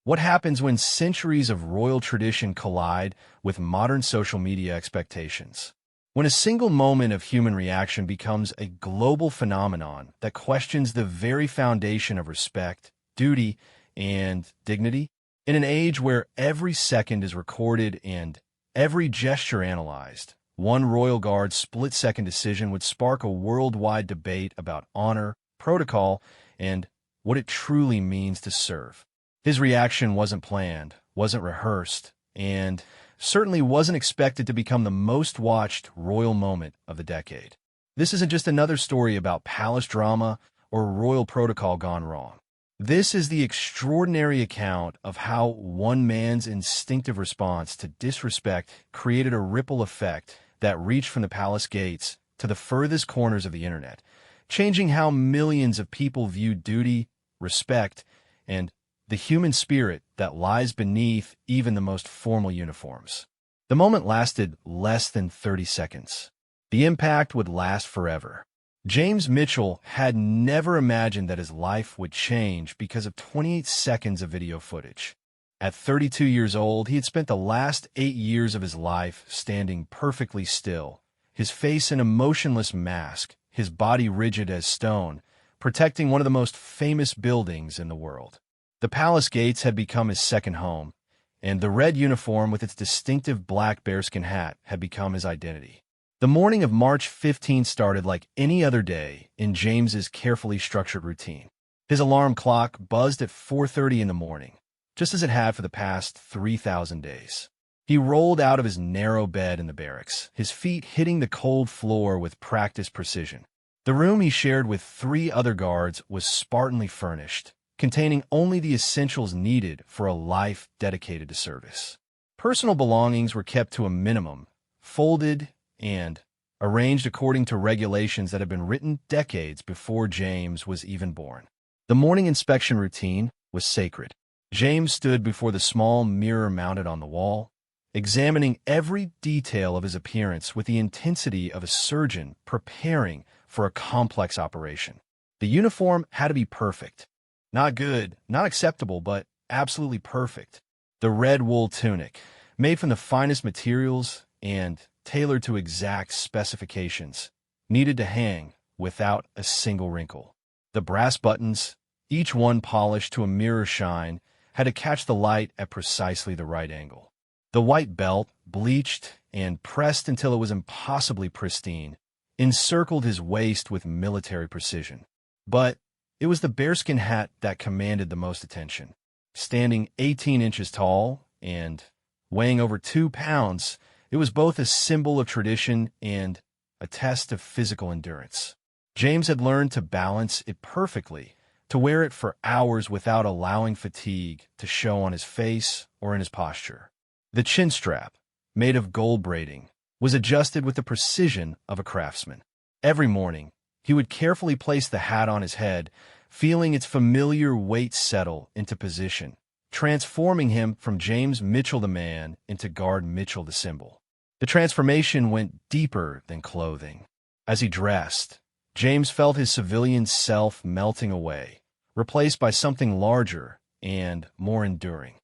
What happens when centuries of royal tradition collide with modern social media expectations? When a single moment of human reaction becomes a global phenomenon that questions the very foundation of respect, duty, and dignity? In an age where every second is recorded and every gesture analyzed, one royal guard's split-second decision would spark a worldwide debate about honor, protocol, and what it truly means to serve. His reaction wasn't planned, wasn't rehearsed, and certainly wasn't expected to become the most watched royal moment of the decade. This isn't just another story about palace drama or royal protocol gone wrong. This is the extraordinary account of how one man's instinctive response to disrespect created a ripple effect that reached from the palace gates to the furthest corners of the internet, changing how millions of people view duty, respect, and the human spirit that lies beneath even the most formal uniforms. The moment lasted less than 30 seconds. The impact would last forever. James Mitchell had never imagined that his life would change because of 28 seconds of video footage. At 32 years old, he had spent the last 8 years of his life standing perfectly still, his face an emotionless mask, his body rigid as stone, protecting one of the most famous buildings in the world. The palace gates had become his second home, and the red uniform with its distinctive black bearskin hat had become his identity. The morning of March 15 started like any other day in James's carefully structured routine. His alarm clock buzzed at 4:30 in the morning, just as it had for the past 3,000 days. He rolled out of his narrow bed in the barracks, his feet hitting the cold floor with practiced precision. The room he shared with 3 other guards was spartanly furnished, containing only the essentials needed for a life dedicated to service. Personal belongings were kept to a minimum, folded and arranged according to regulations that had been written decades before James was even born. The morning inspection routine was sacred. James stood before the small mirror mounted on the wall, examining every detail of his appearance with the intensity of a surgeon preparing for a complex operation. The uniform had to be perfect. Not good, not acceptable, but absolutely perfect. The red wool tunic, made from the finest materials and tailored to exact specifications, needed to hang without a single wrinkle. The brass buttons, each one polished to a mirror shine, had to catch the light at precisely the right angle. The white belt, bleached and pressed until it was impossibly pristine, encircled his waist with military precision. But it was the bearskin hat that commanded the most attention. Standing 18 inches tall and weighing over 2 pounds, it was both a symbol of tradition and a test of physical endurance. James had learned to balance it perfectly, to wear it for hours without allowing fatigue to show on his face or in his posture. The chin strap, made of gold braiding, was adjusted with the precision of a craftsman. Every morning, he would carefully place the hat on his head, feeling its familiar weight settle into position, transforming him from James Mitchell the man into Guard Mitchell the symbol. The transformation went deeper than clothing. As he dressed, James felt his civilian self melting away, replaced by something larger and more enduring.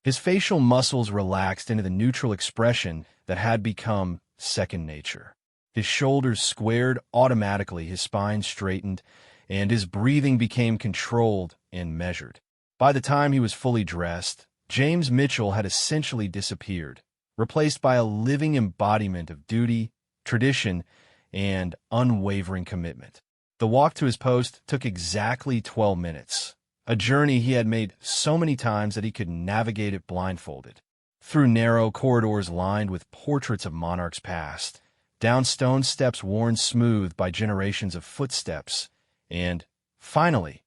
His facial muscles relaxed into the neutral expression that had become second nature. His shoulders squared automatically, his spine straightened, and his breathing became controlled and measured. By the time he was fully dressed, James Mitchell had essentially disappeared, replaced by a living embodiment of duty, tradition, and unwavering commitment. The walk to his post took exactly 12 minutes, a journey he had made so many times that he could navigate it blindfolded. Through narrow corridors lined with portraits of monarchs past, down stone steps worn smooth by generations of footsteps, and, finally,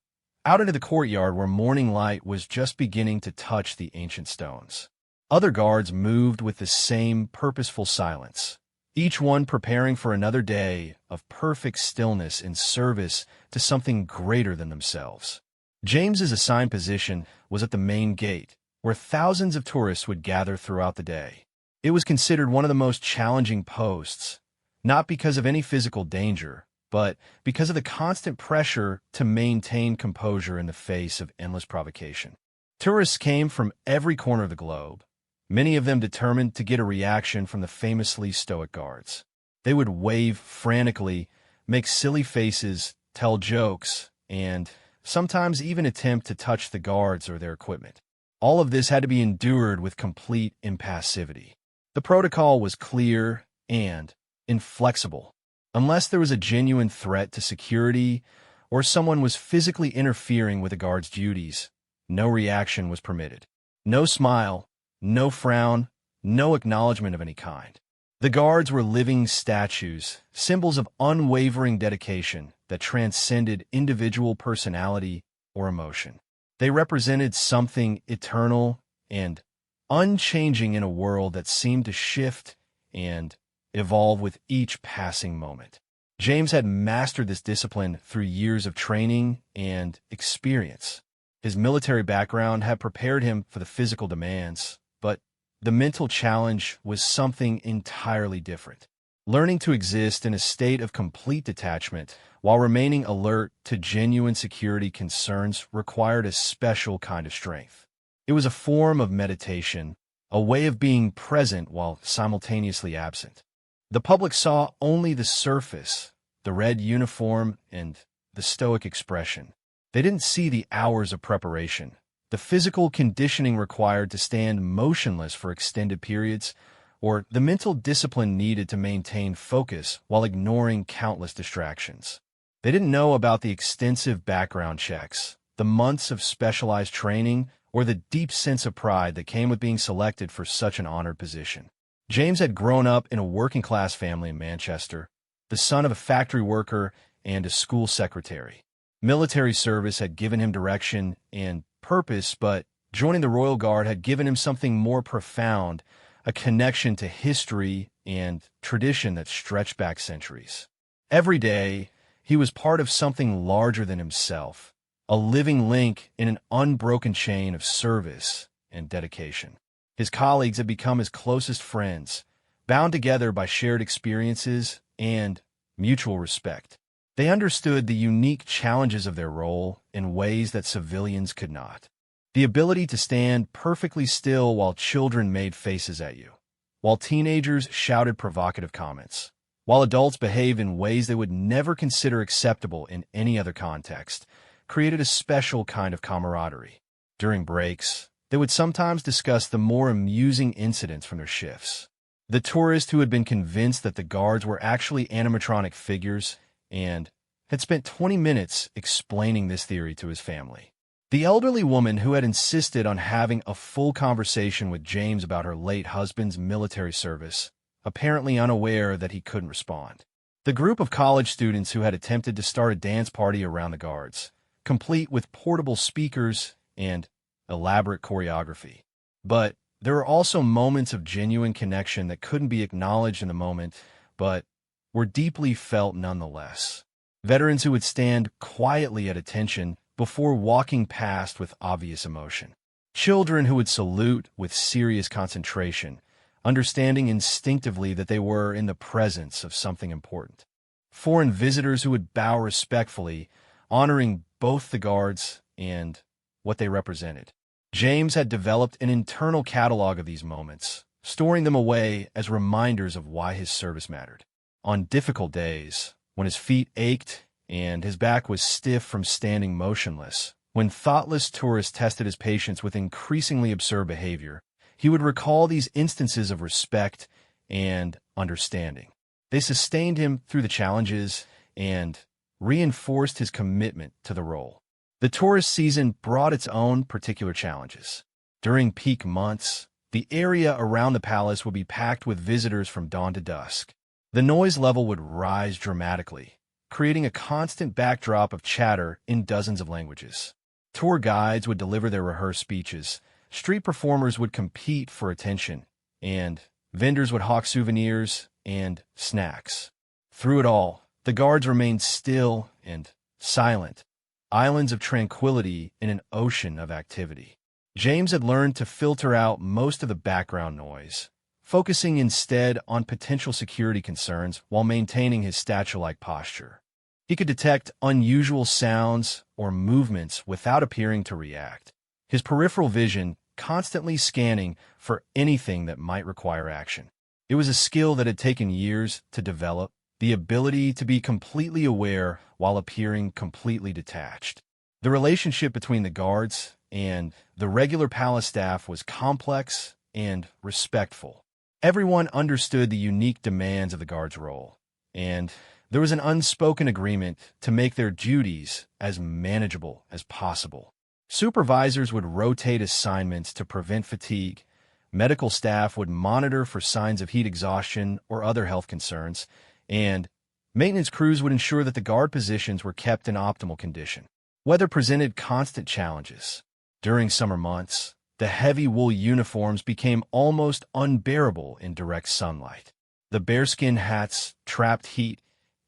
out into the courtyard where morning light was just beginning to touch the ancient stones. Other guards moved with the same purposeful silence, each one preparing for another day of perfect stillness in service to something greater than themselves. James's assigned position was at the main gate, where thousands of tourists would gather throughout the day. It was considered one of the most challenging posts, not because of any physical danger, but because of the constant pressure to maintain composure in the face of endless provocation. Tourists came from every corner of the globe, many of them determined to get a reaction from the famously stoic guards. They would wave frantically, make silly faces, tell jokes, and sometimes even attempt to touch the guards or their equipment. All of this had to be endured with complete impassivity. The protocol was clear and inflexible. Unless there was a genuine threat to security or someone was physically interfering with a guard's duties, no reaction was permitted. No smile, no frown, no acknowledgement of any kind. The guards were living statues, symbols of unwavering dedication that transcended individual personality or emotion. They represented something eternal and unchanging in a world that seemed to shift and evolve with each passing moment. James had mastered this discipline through years of training and experience. His military background had prepared him for the physical demands, but the mental challenge was something entirely different. Learning to exist in a state of complete detachment while remaining alert to genuine security concerns required a special kind of strength. It was a form of meditation, a way of being present while simultaneously absent. The public saw only the surface, the red uniform, and the stoic expression. They didn't see the hours of preparation, the physical conditioning required to stand motionless for extended periods, or the mental discipline needed to maintain focus while ignoring countless distractions. They didn't know about the extensive background checks, the months of specialized training, or the deep sense of pride that came with being selected for such an honored position. James had grown up in a working-class family in Manchester, the son of a factory worker and a school secretary. Military service had given him direction and purpose, but joining the Royal Guard had given him something more profound, a connection to history and tradition that stretched back centuries. Every day, he was part of something larger than himself, a living link in an unbroken chain of service and dedication. His colleagues had become his closest friends, bound together by shared experiences and mutual respect. They understood the unique challenges of their role in ways that civilians could not. The ability to stand perfectly still while children made faces at you, while teenagers shouted provocative comments, while adults behaved in ways they would never consider acceptable in any other context, created a special kind of camaraderie. During breaks, they would sometimes discuss the more amusing incidents from their shifts. The tourist who had been convinced that the guards were actually animatronic figures and had spent 20 minutes explaining this theory to his family. The elderly woman who had insisted on having a full conversation with James about her late husband's military service, apparently unaware that he couldn't respond. The group of college students who had attempted to start a dance party around the guards, complete with portable speakers and elaborate choreography. But there were also moments of genuine connection that couldn't be acknowledged in the moment, but were deeply felt nonetheless. Veterans who would stand quietly at attention before walking past with obvious emotion. Children who would salute with serious concentration, understanding instinctively that they were in the presence of something important. Foreign visitors who would bow respectfully, honoring both the guards and what they represented. James had developed an internal catalog of these moments, storing them away as reminders of why his service mattered. On difficult days, when his feet ached and his back was stiff from standing motionless, when thoughtless tourists tested his patience with increasingly absurd behavior, he would recall these instances of respect and understanding. They sustained him through the challenges and reinforced his commitment to the role. The tourist season brought its own particular challenges. During peak months, the area around the palace would be packed with visitors from dawn to dusk. The noise level would rise dramatically, creating a constant backdrop of chatter in dozens of languages. Tour guides would deliver their rehearsed speeches, street performers would compete for attention, and vendors would hawk souvenirs and snacks. Through it all, the guards remained still and silent, islands of tranquility in an ocean of activity. James had learned to filter out most of the background noise, focusing instead on potential security concerns while maintaining his statue-like posture. He could detect unusual sounds or movements without appearing to react. his peripheral vision constantly scanning for anything that might require action. It was a skill that had taken years to develop, the ability to be completely aware while appearing completely detached. The relationship between the guards and the regular palace staff was complex and respectful. Everyone understood the unique demands of the guard's role, and there was an unspoken agreement to make their duties as manageable as possible. Supervisors would rotate assignments to prevent fatigue. Medical staff would monitor for signs of heat exhaustion or other health concerns, and maintenance crews would ensure that the guard positions were kept in optimal condition. Weather presented constant challenges. During summer months, the heavy wool uniforms became almost unbearable in direct sunlight. The bearskin hats trapped heat,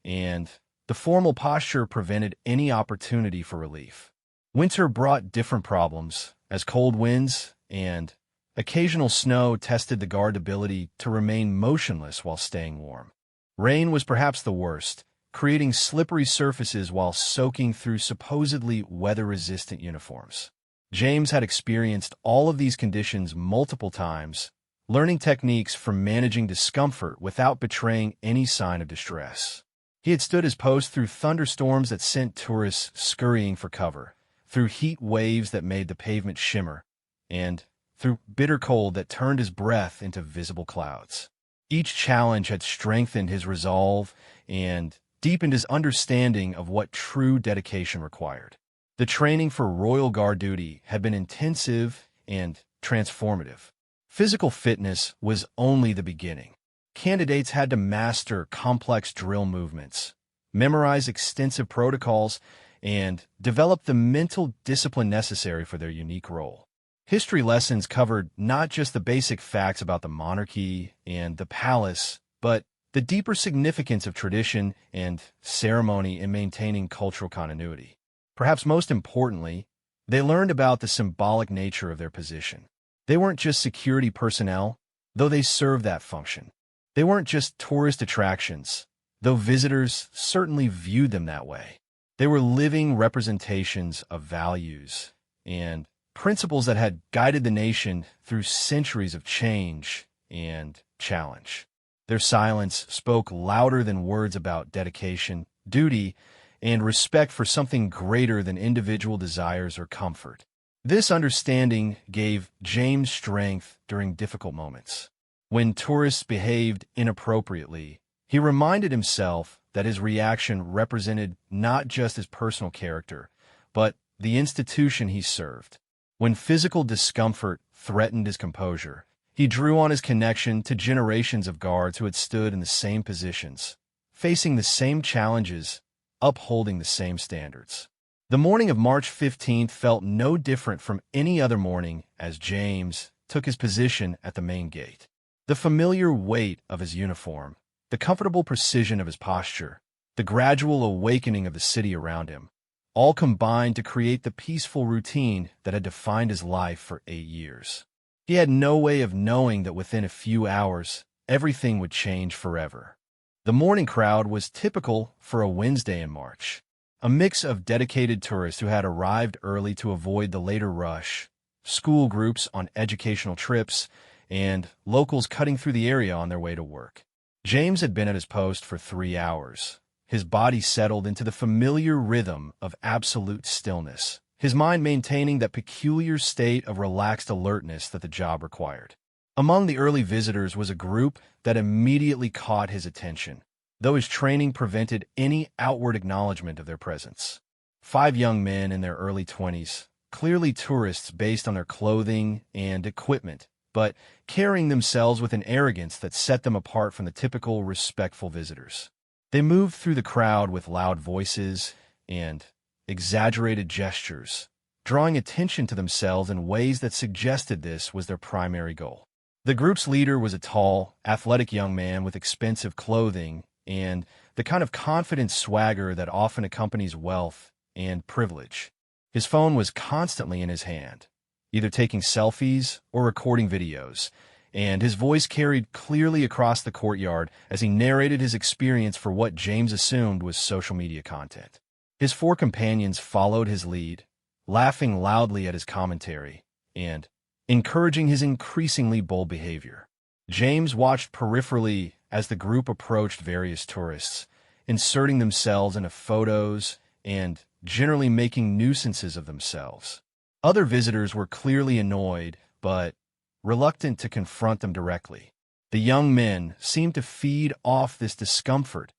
and the formal posture prevented any opportunity for relief. Winter brought different problems, as cold winds and occasional snow tested the guard's ability to remain motionless while staying warm. Rain was perhaps the worst, creating slippery surfaces while soaking through supposedly weather-resistant uniforms. James had experienced all of these conditions multiple times, learning techniques for managing discomfort without betraying any sign of distress. He had stood his post through thunderstorms that sent tourists scurrying for cover, through heat waves that made the pavement shimmer, and through bitter cold that turned his breath into visible clouds. Each challenge had strengthened his resolve and deepened his understanding of what true dedication required. The training for Royal Guard duty had been intensive and transformative. Physical fitness was only the beginning. Candidates had to master complex drill movements, memorize extensive protocols, and develop the mental discipline necessary for their unique role. History lessons covered not just the basic facts about the monarchy and the palace, but the deeper significance of tradition and ceremony in maintaining cultural continuity. Perhaps most importantly, they learned about the symbolic nature of their position. They weren't just security personnel, though they served that function. They weren't just tourist attractions, though visitors certainly viewed them that way. They were living representations of values and principles that had guided the nation through centuries of change and challenge. Their silence spoke louder than words about dedication, duty, and respect for something greater than individual desires or comfort. This understanding gave James strength during difficult moments. When tourists behaved inappropriately, he reminded himself that his reaction represented not just his personal character, but the institution he served. When physical discomfort threatened his composure, he drew on his connection to generations of guards who had stood in the same positions, facing the same challenges, upholding the same standards. The morning of March 15th felt no different from any other morning as James took his position at the main gate. The familiar weight of his uniform, the comfortable precision of his posture, the gradual awakening of the city around him, all combined to create the peaceful routine that had defined his life for 8 years. He had no way of knowing that within a few hours, everything would change forever. The morning crowd was typical for a Wednesday in March. A mix of dedicated tourists who had arrived early to avoid the later rush, school groups on educational trips, and locals cutting through the area on their way to work. James had been at his post for 3 hours. His body settled into the familiar rhythm of absolute stillness, his mind maintaining that peculiar state of relaxed alertness that the job required. Among the early visitors was a group that immediately caught his attention, though his training prevented any outward acknowledgement of their presence. 5 young men in their early 20s, clearly tourists based on their clothing and equipment, but carrying themselves with an arrogance that set them apart from the typical respectful visitors. They moved through the crowd with loud voices and exaggerated gestures, drawing attention to themselves in ways that suggested this was their primary goal. The group's leader was a tall, athletic young man with expensive clothing and the kind of confident swagger that often accompanies wealth and privilege. His phone was constantly in his hand, either taking selfies or recording videos, and his voice carried clearly across the courtyard as he narrated his experience for what James assumed was social media content. His 4 companions followed his lead, laughing loudly at his commentary and encouraging his increasingly bold behavior. James watched peripherally as the group approached various tourists, inserting themselves into photos and generally making nuisances of themselves. Other visitors were clearly annoyed, but reluctant to confront them directly. The young men seemed to feed off this discomfort,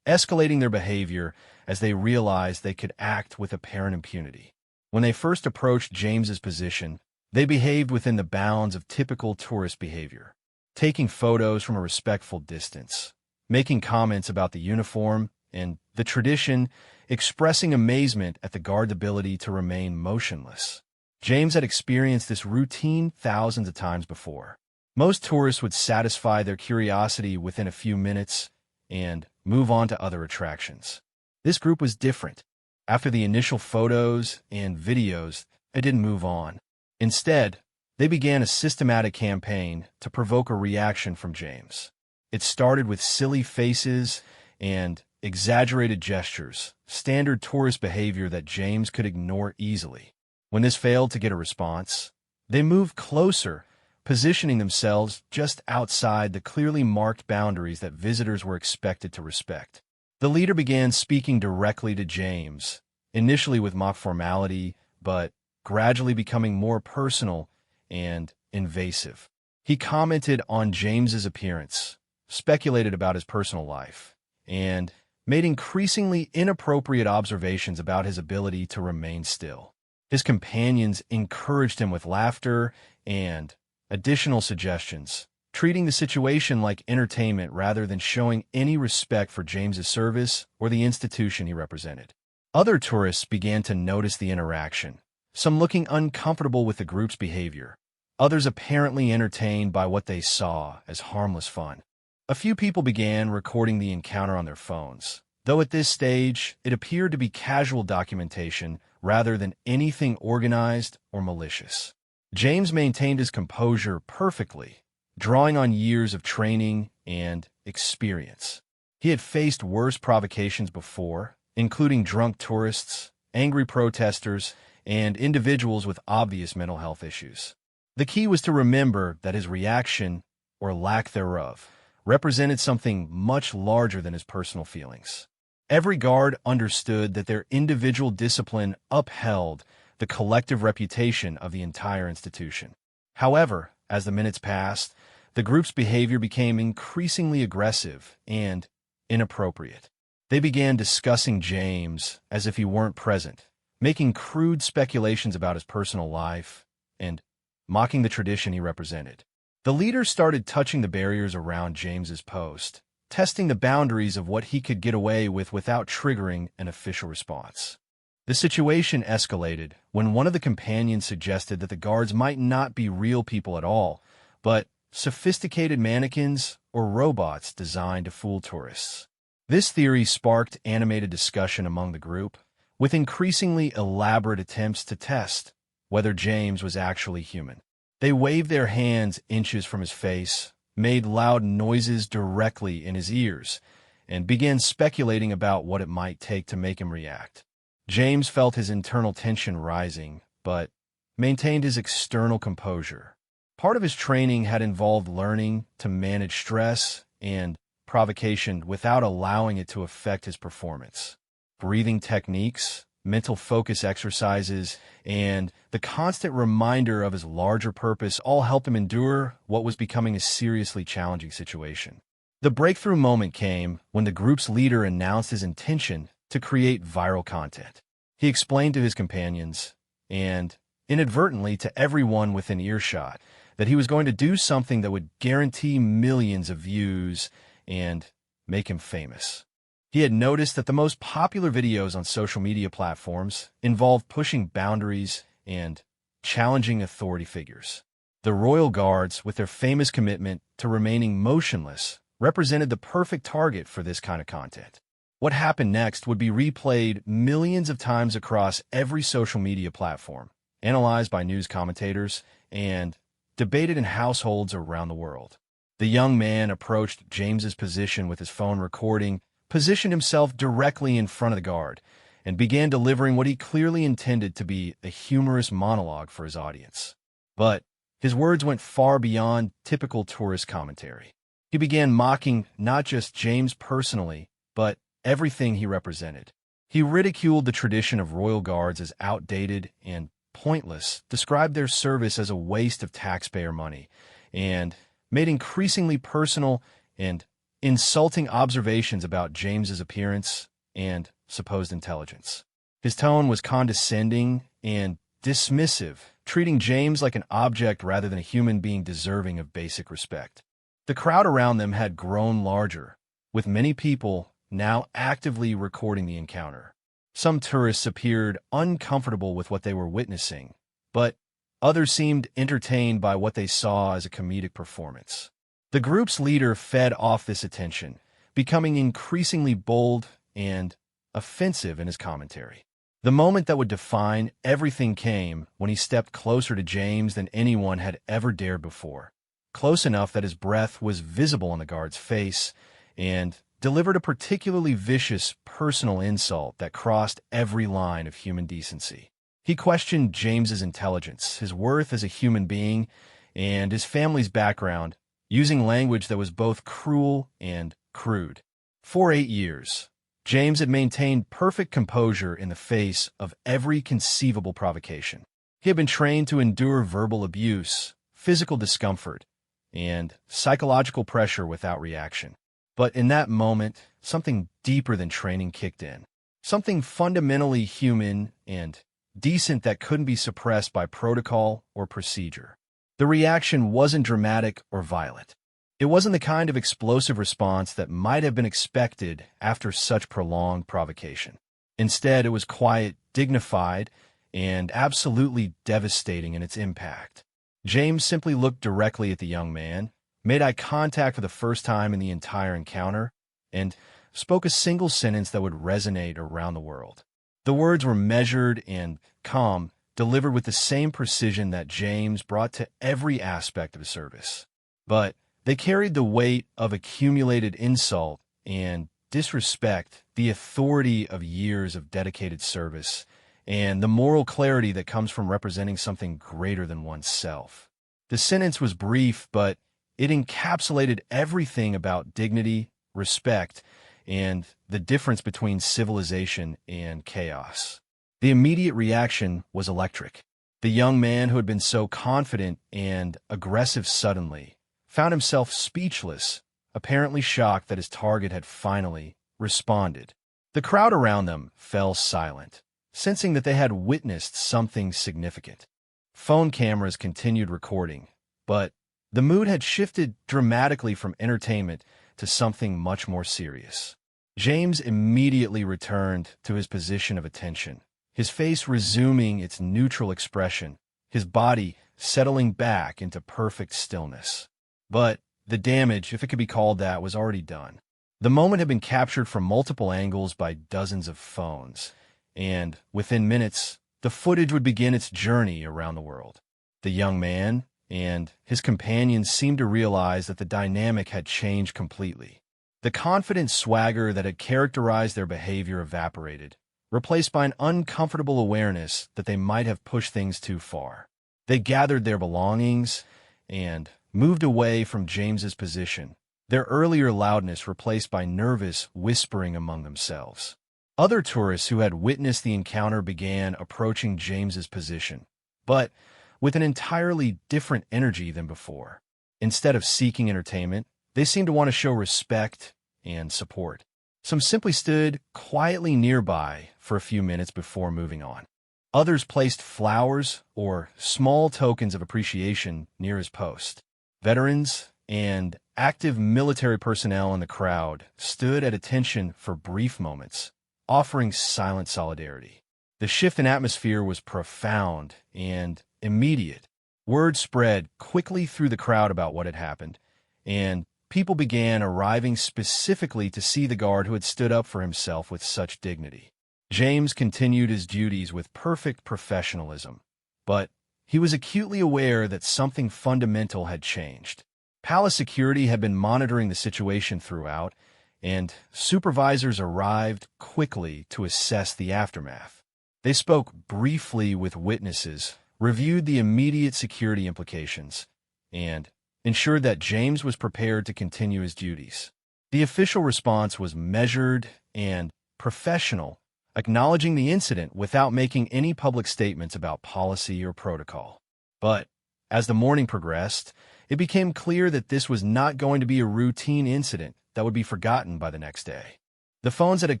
escalating their behavior as they realized they could act with apparent impunity. When they first approached James's position, they behaved within the bounds of typical tourist behavior, taking photos from a respectful distance, making comments about the uniform and the tradition, expressing amazement at the guard's ability to remain motionless. James had experienced this routine thousands of times before. Most tourists would satisfy their curiosity within a few minutes and move on to other attractions. This group was different. After the initial photos and videos, they didn't move on. Instead, they began a systematic campaign to provoke a reaction from James. It started with silly faces and exaggerated gestures, standard tourist behavior that James could ignore easily. When this failed to get a response, they moved closer, positioning themselves just outside the clearly marked boundaries that visitors were expected to respect. The leader began speaking directly to James, initially with mock formality, but gradually becoming more personal and invasive. He commented on James's appearance, speculated about his personal life, and made increasingly inappropriate observations about his ability to remain still. His companions encouraged him with laughter and additional suggestions, treating the situation like entertainment rather than showing any respect for James's service or the institution he represented. Other tourists began to notice the interaction, some looking uncomfortable with the group's behavior, others apparently entertained by what they saw as harmless fun. A few people began recording the encounter on their phones, though at this stage it appeared to be casual documentation rather than anything organized or malicious. James maintained his composure perfectly, drawing on years of training and experience. He had faced worse provocations before, including drunk tourists, angry protesters, and individuals with obvious mental health issues. The key was to remember that his reaction, or lack thereof, represented something much larger than his personal feelings. Every guard understood that their individual discipline upheld the collective reputation of the entire institution. However, as the minutes passed, the group's behavior became increasingly aggressive and inappropriate. They began discussing James as if he weren't present, making crude speculations about his personal life, and mocking the tradition he represented. The leader started touching the barriers around James's post, testing the boundaries of what he could get away with without triggering an official response. The situation escalated when one of the companions suggested that the guards might not be real people at all, but sophisticated mannequins or robots designed to fool tourists. This theory sparked animated discussion among the group, with increasingly elaborate attempts to test whether James was actually human. They waved their hands inches from his face, made loud noises directly in his ears, and began speculating about what it might take to make him react. James felt his internal tension rising, but maintained his external composure. Part of his training had involved learning to manage stress and provocation without allowing it to affect his performance. Breathing techniques, mental focus exercises, and the constant reminder of his larger purpose all helped him endure what was becoming a seriously challenging situation. The breakthrough moment came when the group's leader announced his intention to create viral content. He explained to his companions, and inadvertently to everyone within earshot, that he was going to do something that would guarantee millions of views and make him famous. He had noticed that the most popular videos on social media platforms involved pushing boundaries and challenging authority figures. The royal guards, with their famous commitment to remaining motionless, represented the perfect target for this kind of content. What happened next would be replayed millions of times across every social media platform, analyzed by news commentators, and debated in households around the world. The young man approached James's position with his phone recording, positioned himself directly in front of the guard, and began delivering what he clearly intended to be a humorous monologue for his audience. But his words went far beyond typical tourist commentary. He began mocking not just James personally, but everything he represented. He ridiculed the tradition of royal guards as outdated and pointless, described their service as a waste of taxpayer money, and made increasingly personal and insulting observations about James's appearance and supposed intelligence. His tone was condescending and dismissive, treating James like an object rather than a human being deserving of basic respect. The crowd around them had grown larger, with many people now actively recording the encounter. Some tourists appeared uncomfortable with what they were witnessing, but others seemed entertained by what they saw as a comedic performance. The group's leader fed off this attention, becoming increasingly bold and offensive in his commentary. The moment that would define everything came when he stepped closer to James than anyone had ever dared before, close enough that his breath was visible on the guard's face, and delivered a particularly vicious personal insult that crossed every line of human decency. He questioned James's intelligence, his worth as a human being, and his family's background, using language that was both cruel and crude. For 8 years, James had maintained perfect composure in the face of every conceivable provocation. He had been trained to endure verbal abuse, physical discomfort, and psychological pressure without reaction. But in that moment, something deeper than training kicked in. Something fundamentally human and decent that couldn't be suppressed by protocol or procedure. The reaction wasn't dramatic or violent. It wasn't the kind of explosive response that might have been expected after such prolonged provocation. Instead, it was quiet, dignified, and absolutely devastating in its impact. James simply looked directly at the young man, made eye contact for the first time in the entire encounter, and spoke a single sentence that would resonate around the world. The words were measured and calm, delivered with the same precision that James brought to every aspect of his service. But they carried the weight of accumulated insult and disrespect, the authority of years of dedicated service, and the moral clarity that comes from representing something greater than oneself. The sentence was brief, but it encapsulated everything about dignity, respect, and the difference between civilization and chaos. The immediate reaction was electric. The young man who had been so confident and aggressive suddenly found himself speechless, apparently shocked that his target had finally responded. The crowd around them fell silent, sensing that they had witnessed something significant. Phone cameras continued recording, but the mood had shifted dramatically from entertainment to something much more serious. James immediately returned to his position of attention, his face resuming its neutral expression, his body settling back into perfect stillness. But the damage, if it could be called that, was already done. The moment had been captured from multiple angles by dozens of phones, and within minutes, the footage would begin its journey around the world. The young man and his companions seemed to realize that the dynamic had changed completely. The confident swagger that had characterized their behavior evaporated, replaced by an uncomfortable awareness that they might have pushed things too far. They gathered their belongings and moved away from James's position, their earlier loudness replaced by nervous whispering among themselves. Other tourists who had witnessed the encounter began approaching James's position, but with an entirely different energy than before. Instead of seeking entertainment, they seemed to want to show respect and support. Some simply stood quietly nearby for a few minutes before moving on. Others placed flowers or small tokens of appreciation near his post. Veterans and active military personnel in the crowd stood at attention for brief moments, offering silent solidarity. The shift in atmosphere was profound and immediate. Word spread quickly through the crowd about what had happened, and people began arriving specifically to see the guard who had stood up for himself with such dignity. James continued his duties with perfect professionalism, but he was acutely aware that something fundamental had changed. Palace security had been monitoring the situation throughout, and supervisors arrived quickly to assess the aftermath. They spoke briefly with witnesses, reviewed the immediate security implications, and ensured that James was prepared to continue his duties. The official response was measured and professional, acknowledging the incident without making any public statements about policy or protocol. But as the morning progressed, it became clear that this was not going to be a routine incident that would be forgotten by the next day. The phones that had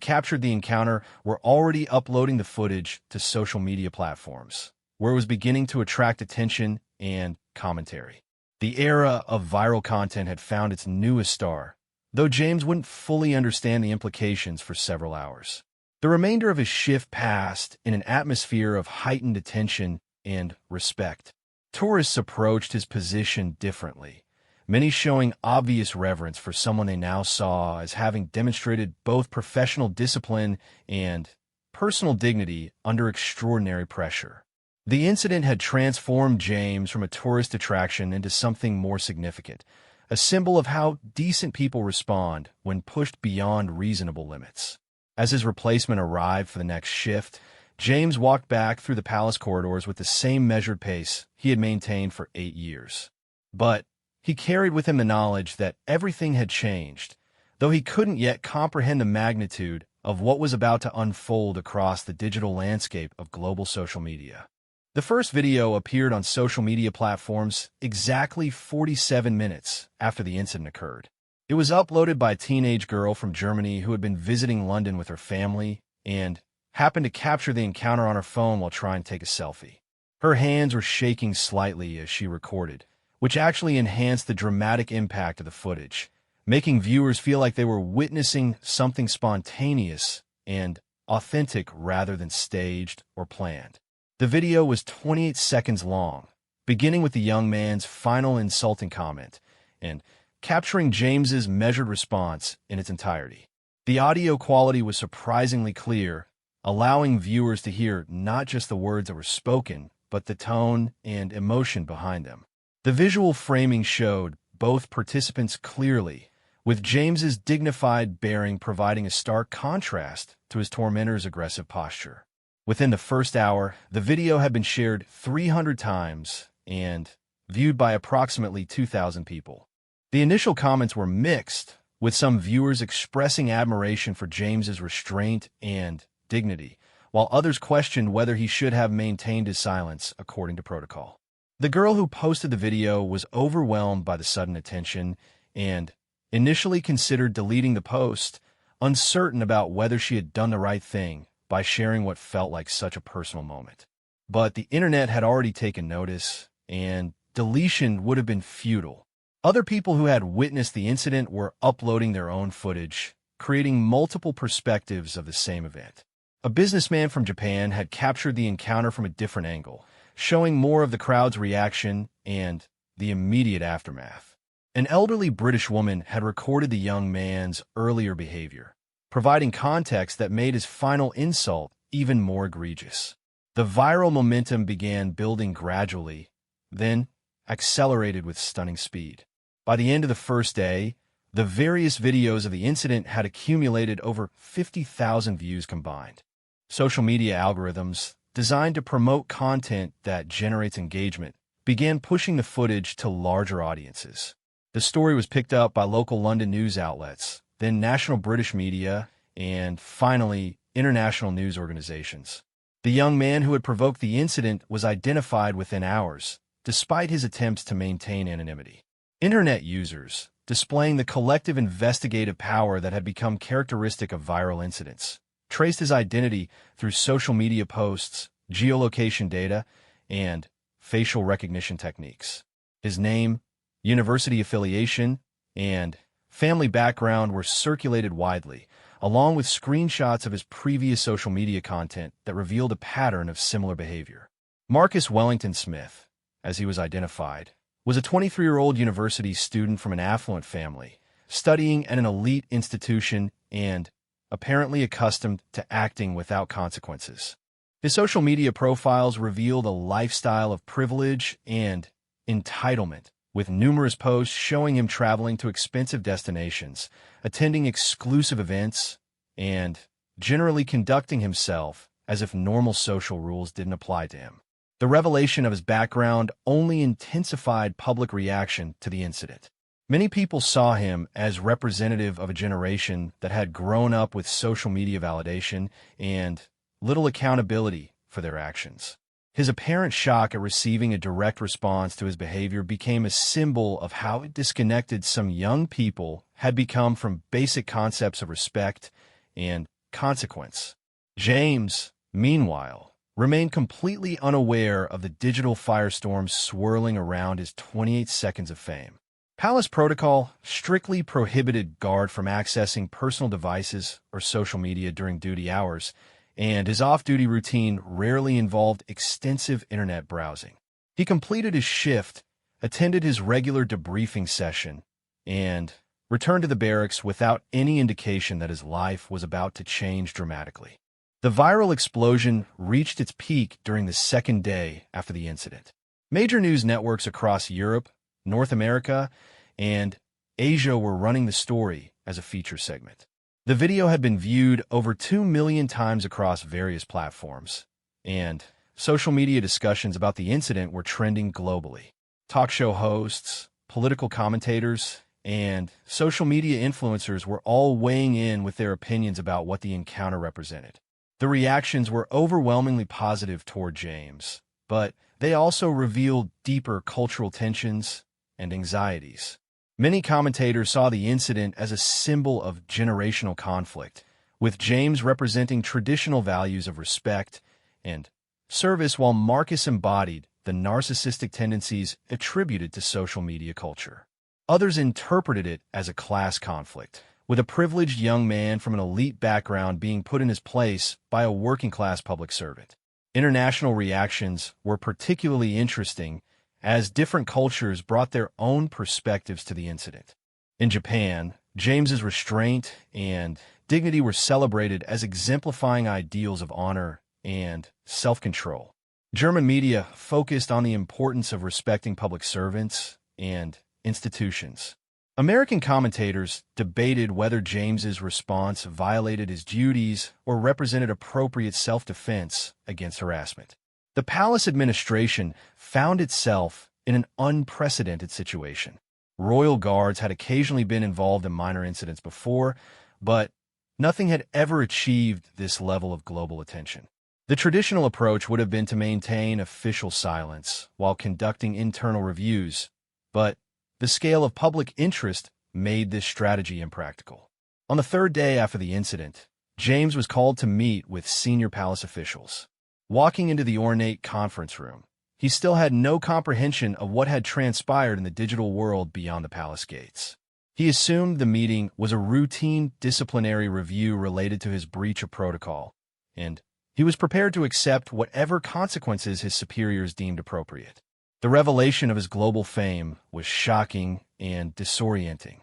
captured the encounter were already uploading the footage to social media platforms, where it was beginning to attract attention and commentary. The era of viral content had found its newest star, though James wouldn't fully understand the implications for several hours. The remainder of his shift passed in an atmosphere of heightened attention and respect. Tourists approached his position differently, many showing obvious reverence for someone they now saw as having demonstrated both professional discipline and personal dignity under extraordinary pressure. The incident had transformed James from a tourist attraction into something more significant, a symbol of how decent people respond when pushed beyond reasonable limits. As his replacement arrived for the next shift, James walked back through the palace corridors with the same measured pace he had maintained for 8 years. But he carried with him the knowledge that everything had changed, though he couldn't yet comprehend the magnitude of what was about to unfold across the digital landscape of global social media. The first video appeared on social media platforms exactly 47 minutes after the incident occurred. It was uploaded by a teenage girl from Germany who had been visiting London with her family and happened to capture the encounter on her phone while trying to take a selfie. Her hands were shaking slightly as she recorded, which actually enhanced the dramatic impact of the footage, making viewers feel like they were witnessing something spontaneous and authentic rather than staged or planned. The video was 28 seconds long, beginning with the young man's final insulting comment and capturing James's measured response in its entirety. The audio quality was surprisingly clear, allowing viewers to hear not just the words that were spoken, but the tone and emotion behind them. The visual framing showed both participants clearly, with James's dignified bearing providing a stark contrast to his tormentor's aggressive posture. Within the first hour, the video had been shared 300 times and viewed by approximately 2,000 people. The initial comments were mixed, with some viewers expressing admiration for James's restraint and dignity, while others questioned whether he should have maintained his silence according to protocol. The girl who posted the video was overwhelmed by the sudden attention and initially considered deleting the post, uncertain about whether she had done the right thing by sharing what felt like such a personal moment. But the internet had already taken notice, and deletion would have been futile. Other people who had witnessed the incident were uploading their own footage, creating multiple perspectives of the same event. A businessman from Japan had captured the encounter from a different angle, showing more of the crowd's reaction and the immediate aftermath. An elderly British woman had recorded the young man's earlier behavior, providing context that made his final insult even more egregious. The viral momentum began building gradually, then accelerated with stunning speed. By the end of the first day, the various videos of the incident had accumulated over 50,000 views combined. Social media algorithms, designed to promote content that generates engagement, began pushing the footage to larger audiences. The story was picked up by local London news outlets, then national British media, and finally, international news organizations. The young man who had provoked the incident was identified within hours, despite his attempts to maintain anonymity. Internet users, displaying the collective investigative power that had become characteristic of viral incidents, traced his identity through social media posts, geolocation data, and facial recognition techniques. His name, university affiliation, and family background were circulated widely, along with screenshots of his previous social media content that revealed a pattern of similar behavior. Marcus Wellington Smith, as he was identified, was a 23-year-old university student from an affluent family, studying at an elite institution and apparently accustomed to acting without consequences. His social media profiles revealed a lifestyle of privilege and entitlement, with numerous posts showing him traveling to expensive destinations, attending exclusive events, and generally conducting himself as if normal social rules didn't apply to him. The revelation of his background only intensified public reaction to the incident. Many people saw him as representative of a generation that had grown up with social media validation and little accountability for their actions. His apparent shock at receiving a direct response to his behavior became a symbol of how disconnected some young people had become from basic concepts of respect and consequence. James, meanwhile, remained completely unaware of the digital firestorm swirling around his 28 seconds of fame. Palace protocol strictly prohibited guard from accessing personal devices or social media during duty hours, and his off-duty routine rarely involved extensive internet browsing. He completed his shift, attended his regular debriefing session, and returned to the barracks without any indication that his life was about to change dramatically. The viral explosion reached its peak during the second day after the incident. Major news networks across Europe, North America, and Asia were running the story as a feature segment. The video had been viewed over 2 million times across various platforms, and social media discussions about the incident were trending globally. Talk show hosts, political commentators, and social media influencers were all weighing in with their opinions about what the encounter represented. The reactions were overwhelmingly positive toward James, but they also revealed deeper cultural tensions and anxieties. Many commentators saw the incident as a symbol of generational conflict, with James representing traditional values of respect and service while Marcus embodied the narcissistic tendencies attributed to social media culture. Others interpreted it as a class conflict, with a privileged young man from an elite background being put in his place by a working-class public servant. International reactions were particularly interesting as different cultures brought their own perspectives to the incident. In Japan, James's restraint and dignity were celebrated as exemplifying ideals of honor and self-control. German media focused on the importance of respecting public servants and institutions. American commentators debated whether James's response violated his duties or represented appropriate self-defense against harassment. The palace administration found itself in an unprecedented situation. Royal guards had occasionally been involved in minor incidents before, but nothing had ever achieved this level of global attention. The traditional approach would have been to maintain official silence while conducting internal reviews, but the scale of public interest made this strategy impractical. On the third day after the incident, James was called to meet with senior palace officials. Walking into the ornate conference room, he still had no comprehension of what had transpired in the digital world beyond the palace gates. He assumed the meeting was a routine disciplinary review related to his breach of protocol, and he was prepared to accept whatever consequences his superiors deemed appropriate. The revelation of his global fame was shocking and disorienting.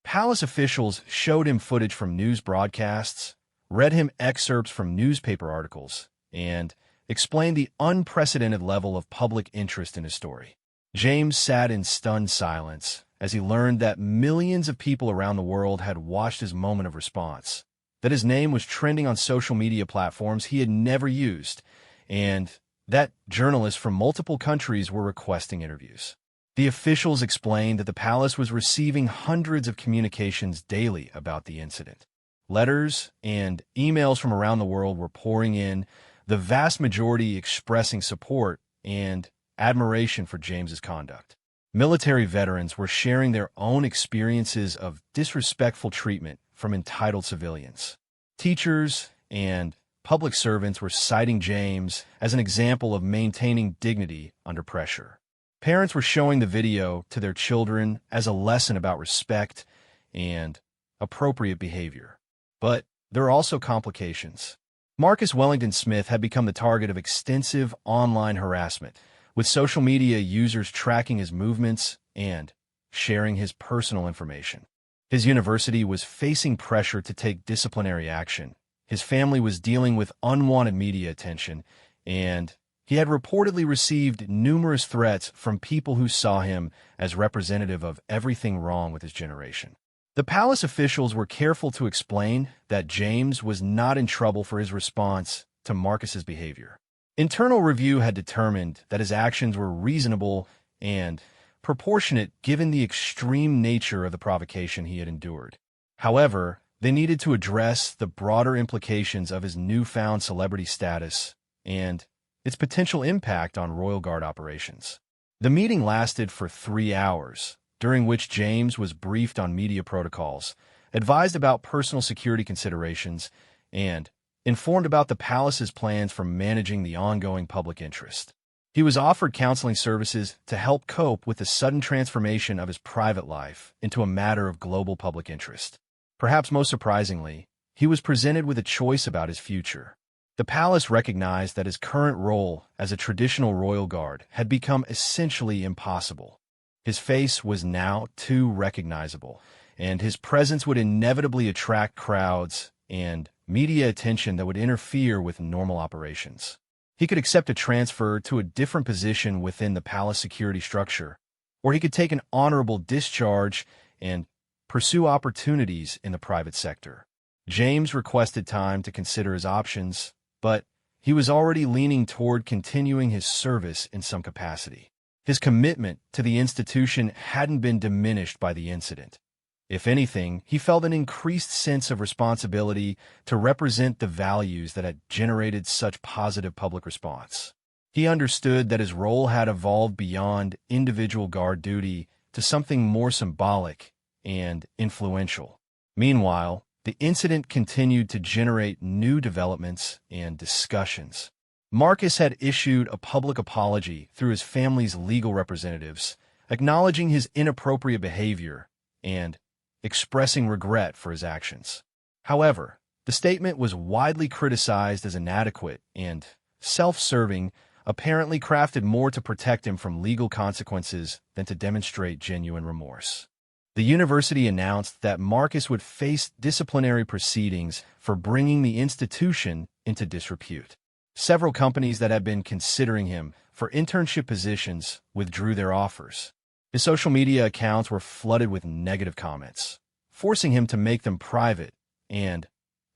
Palace officials showed him footage from news broadcasts, read him excerpts from newspaper articles, and explained the unprecedented level of public interest in his story. James sat in stunned silence as he learned that millions of people around the world had watched his moment of response, that his name was trending on social media platforms he had never used, and that journalists from multiple countries were requesting interviews. The officials explained that the palace was receiving hundreds of communications daily about the incident. Letters and emails from around the world were pouring in, the vast majority expressing support and admiration for James's conduct. Military veterans were sharing their own experiences of disrespectful treatment from entitled civilians. Teachers and public servants were citing James as an example of maintaining dignity under pressure. Parents were showing the video to their children as a lesson about respect and appropriate behavior. But there are also complications. Marcus Wellington Smith had become the target of extensive online harassment, with social media users tracking his movements and sharing his personal information. His university was facing pressure to take disciplinary action. His family was dealing with unwanted media attention, and He had reportedly received numerous threats from people who saw him as representative of everything wrong with his generation. The palace officials were careful to explain that James was not in trouble for his response to Marcus's behavior. Internal review had determined that his actions were reasonable and proportionate given the extreme nature of the provocation he had endured. However, they needed to address the broader implications of his newfound celebrity status and its potential impact on Royal Guard operations. The meeting lasted for 3 hours, during which James was briefed on media protocols, advised about personal security considerations, and informed about the palace's plans for managing the ongoing public interest. He was offered counseling services to help cope with the sudden transformation of his private life into a matter of global public interest. Perhaps most surprisingly, he was presented with a choice about his future. The palace recognized that his current role as a traditional royal guard had become essentially impossible. His face was now too recognizable, and his presence would inevitably attract crowds and media attention that would interfere with normal operations. He could accept a transfer to a different position within the palace security structure, or he could take an honorable discharge and pursue opportunities in the private sector. James requested time to consider his options, but he was already leaning toward continuing his service in some capacity. His commitment to the institution hadn't been diminished by the incident. If anything, he felt an increased sense of responsibility to represent the values that had generated such positive public response. He understood that his role had evolved beyond individual guard duty to something more symbolic and influential. Meanwhile, the incident continued to generate new developments and discussions. Marcus had issued a public apology through his family's legal representatives, acknowledging his inappropriate behavior and expressing regret for his actions. However, the statement was widely criticized as inadequate and self-serving, apparently crafted more to protect him from legal consequences than to demonstrate genuine remorse. The university announced that Marcus would face disciplinary proceedings for bringing the institution into disrepute. Several companies that had been considering him for internship positions withdrew their offers. His social media accounts were flooded with negative comments, forcing him to make them private and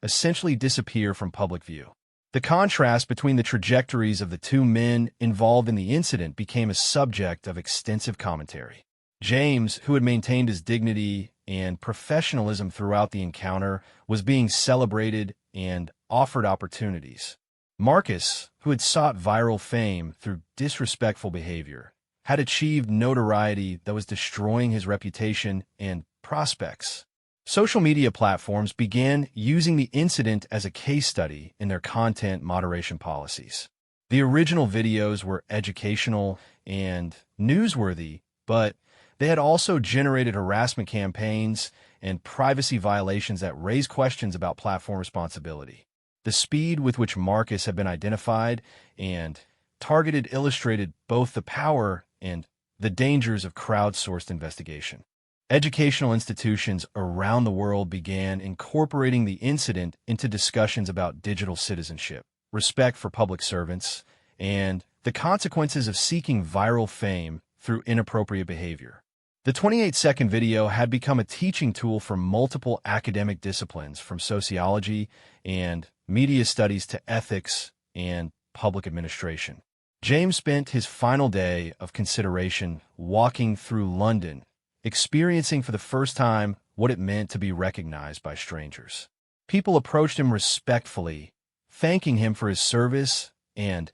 essentially disappear from public view. The contrast between the trajectories of the two men involved in the incident became a subject of extensive commentary. James, who had maintained his dignity and professionalism throughout the encounter, was being celebrated and offered opportunities. Marcus, who had sought viral fame through disrespectful behavior, had achieved notoriety that was destroying his reputation and prospects. Social media platforms began using the incident as a case study in their content moderation policies. The original videos were educational and newsworthy, but they had also generated harassment campaigns and privacy violations that raised questions about platform responsibility. The speed with which Marcus had been identified and targeted illustrated both the power and the dangers of crowdsourced investigation. Educational institutions around the world began incorporating the incident into discussions about digital citizenship, respect for public servants, and the consequences of seeking viral fame through inappropriate behavior. The 28-second video had become a teaching tool for multiple academic disciplines, from sociology and media studies to ethics and public administration. James spent his final day of consideration walking through London, experiencing for the first time what it meant to be recognized by strangers. People approached him respectfully, thanking him for his service and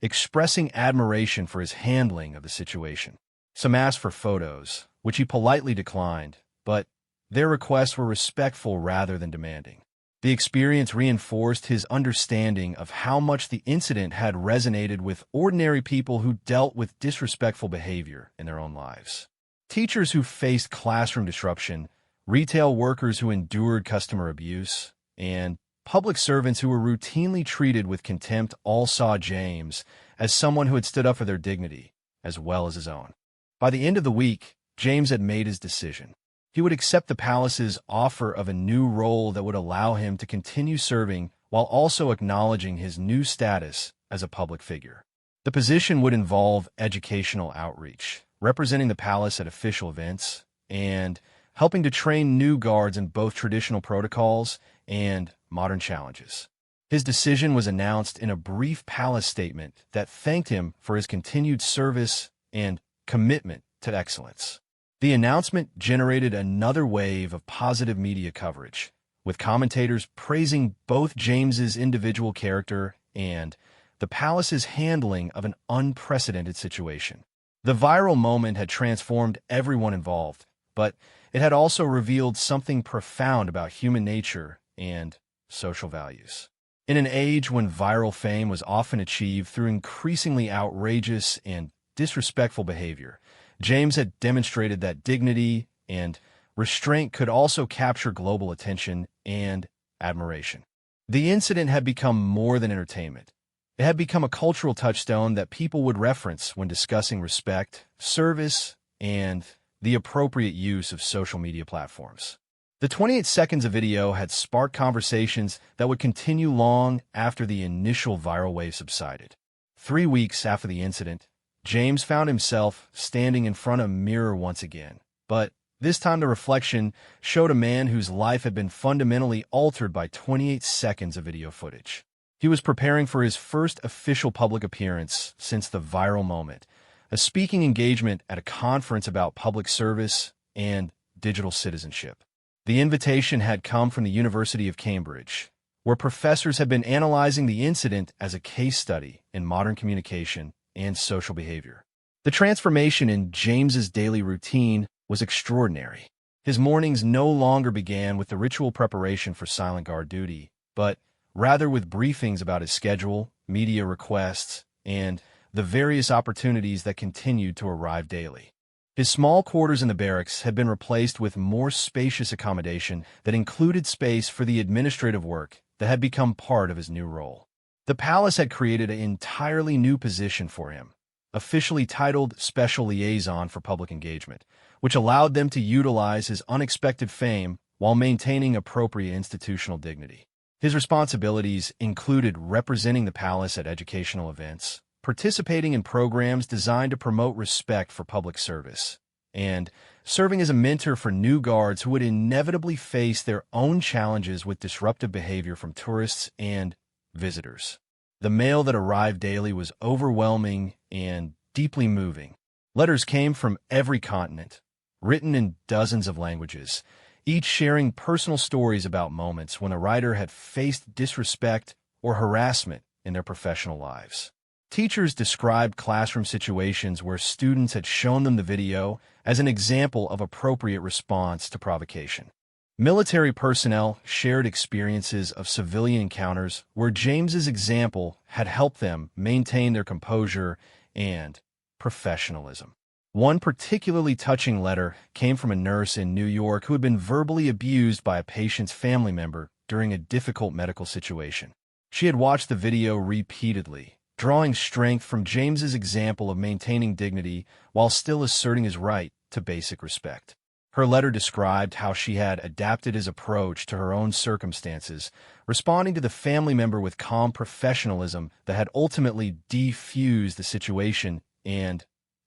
expressing admiration for his handling of the situation. Some asked for photos, which he politely declined, but their requests were respectful rather than demanding. The experience reinforced his understanding of how much the incident had resonated with ordinary people who dealt with disrespectful behavior in their own lives. Teachers who faced classroom disruption, retail workers who endured customer abuse, and public servants who were routinely treated with contempt all saw James as someone who had stood up for their dignity, as well as his own. By the end of the week, James had made his decision. He would accept the palace's offer of a new role that would allow him to continue serving while also acknowledging his new status as a public figure. The position would involve educational outreach, representing the palace at official events, and helping to train new guards in both traditional protocols and modern challenges. His decision was announced in a brief palace statement that thanked him for his continued service and commitment to excellence. The announcement generated another wave of positive media coverage, with commentators praising both James's individual character and the palace's handling of an unprecedented situation. The viral moment had transformed everyone involved, but it had also revealed something profound about human nature and social values. In an age when viral fame was often achieved through increasingly outrageous and disrespectful behavior, James had demonstrated that dignity and restraint could also capture global attention and admiration. The incident had become more than entertainment. It had become a cultural touchstone that people would reference when discussing respect, service, and the appropriate use of social media platforms. The 28 seconds of video had sparked conversations that would continue long after the initial viral wave subsided. 3 weeks after the incident, James found himself standing in front of a mirror once again, but this time the reflection showed a man whose life had been fundamentally altered by 28 seconds of video footage. He was preparing for his first official public appearance since the viral moment, a speaking engagement at a conference about public service and digital citizenship. The invitation had come from the University of Cambridge, where professors had been analyzing the incident as a case study in modern communication and social behavior. The transformation in James's daily routine was extraordinary. His mornings no longer began with the ritual preparation for silent guard duty, but rather with briefings about his schedule, media requests, and the various opportunities that continued to arrive daily. His small quarters in the barracks had been replaced with more spacious accommodation that included space for the administrative work that had become part of his new role. The palace had created an entirely new position for him, officially titled Special Liaison for Public Engagement, which allowed them to utilize his unexpected fame while maintaining appropriate institutional dignity. His responsibilities included representing the palace at educational events, participating in programs designed to promote respect for public service, and serving as a mentor for new guards who would inevitably face their own challenges with disruptive behavior from tourists and visitors. The mail that arrived daily was overwhelming and deeply moving. Letters came from every continent, written in dozens of languages, each sharing personal stories about moments when a writer had faced disrespect or harassment in their professional lives. Teachers described classroom situations where students had shown them the video as an example of appropriate response to provocation. Military personnel shared experiences of civilian encounters where James's example had helped them maintain their composure and professionalism. One particularly touching letter came from a nurse in New York who had been verbally abused by a patient's family member during a difficult medical situation. She had watched the video repeatedly, drawing strength from James's example of maintaining dignity while still asserting his right to basic respect. Her letter described how she had adapted his approach to her own circumstances, responding to the family member with calm professionalism that had ultimately defused the situation and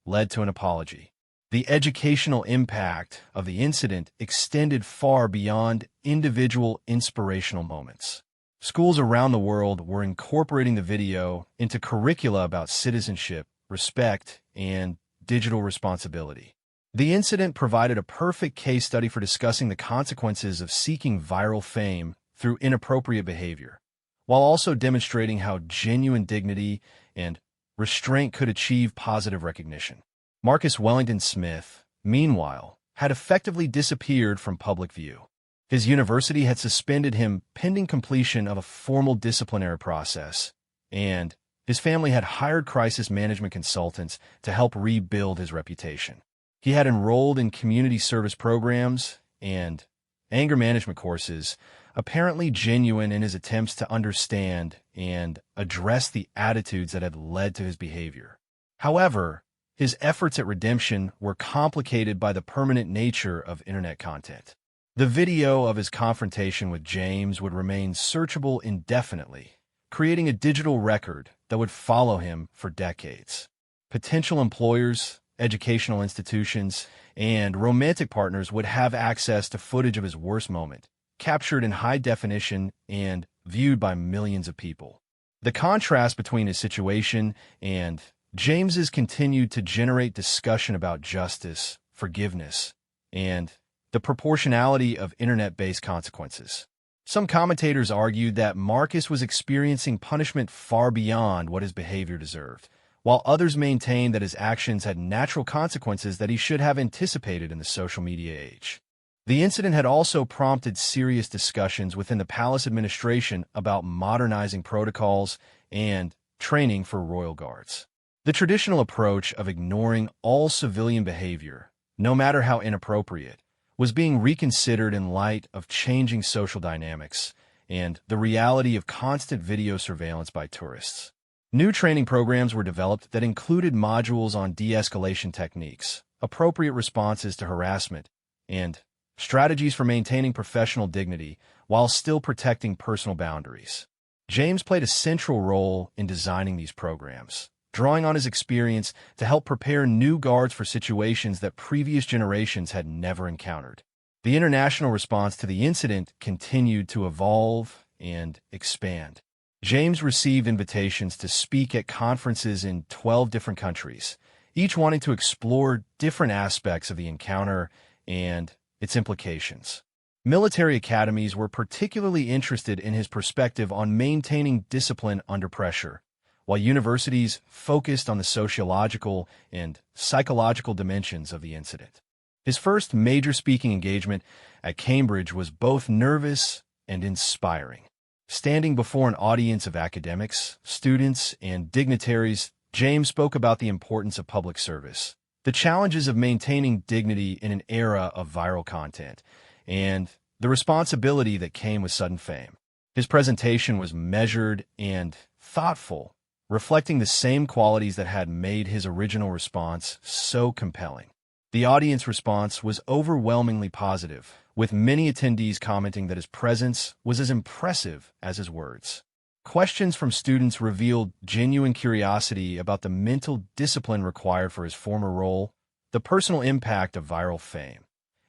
led to an apology. The educational impact of the incident extended far beyond individual inspirational moments. Schools around the world were incorporating the video into curricula about citizenship, respect, and digital responsibility. The incident provided a perfect case study for discussing the consequences of seeking viral fame through inappropriate behavior, while also demonstrating how genuine dignity and restraint could achieve positive recognition. Marcus Wellington Smith, meanwhile, had effectively disappeared from public view. His university had suspended him pending completion of a formal disciplinary process, and his family had hired crisis management consultants to help rebuild his reputation. He had enrolled in community service programs and anger management courses, apparently genuine in his attempts to understand and address the attitudes that had led to his behavior. However, his efforts at redemption were complicated by the permanent nature of internet content. The video of his confrontation with James would remain searchable indefinitely, creating a digital record that would follow him for decades. Potential employers, educational institutions, and romantic partners would have access to footage of his worst moment, captured in high definition and viewed by millions of people. The contrast between his situation and James's continued to generate discussion about justice, forgiveness, and the proportionality of internet-based consequences. Some commentators argued that Marcus was experiencing punishment far beyond what his behavior deserved, while others maintained that his actions had natural consequences that he should have anticipated in the social media age. The incident had also prompted serious discussions within the palace administration about modernizing protocols and training for royal guards. The traditional approach of ignoring all civilian behavior, no matter how inappropriate, was being reconsidered in light of changing social dynamics and the reality of constant video surveillance by tourists. New training programs were developed that included modules on de-escalation techniques, appropriate responses to harassment, and strategies for maintaining professional dignity while still protecting personal boundaries. James played a central role in designing these programs, drawing on his experience to help prepare new guards for situations that previous generations had never encountered. The international response to the incident continued to evolve and expand. James received invitations to speak at conferences in 12 different countries, each wanting to explore different aspects of the encounter and its implications. Military academies were particularly interested in his perspective on maintaining discipline under pressure, while universities focused on the sociological and psychological dimensions of the incident. His first major speaking engagement at Cambridge was both nervous and inspiring. Standing before an audience of academics, students, and dignitaries, James spoke about the importance of public service, the challenges of maintaining dignity in an era of viral content, and the responsibility that came with sudden fame. His presentation was measured and thoughtful, reflecting the same qualities that had made his original response so compelling. The audience response was overwhelmingly positive, with many attendees commenting that his presence was as impressive as his words. Questions from students revealed genuine curiosity about the mental discipline required for his former role, the personal impact of viral fame,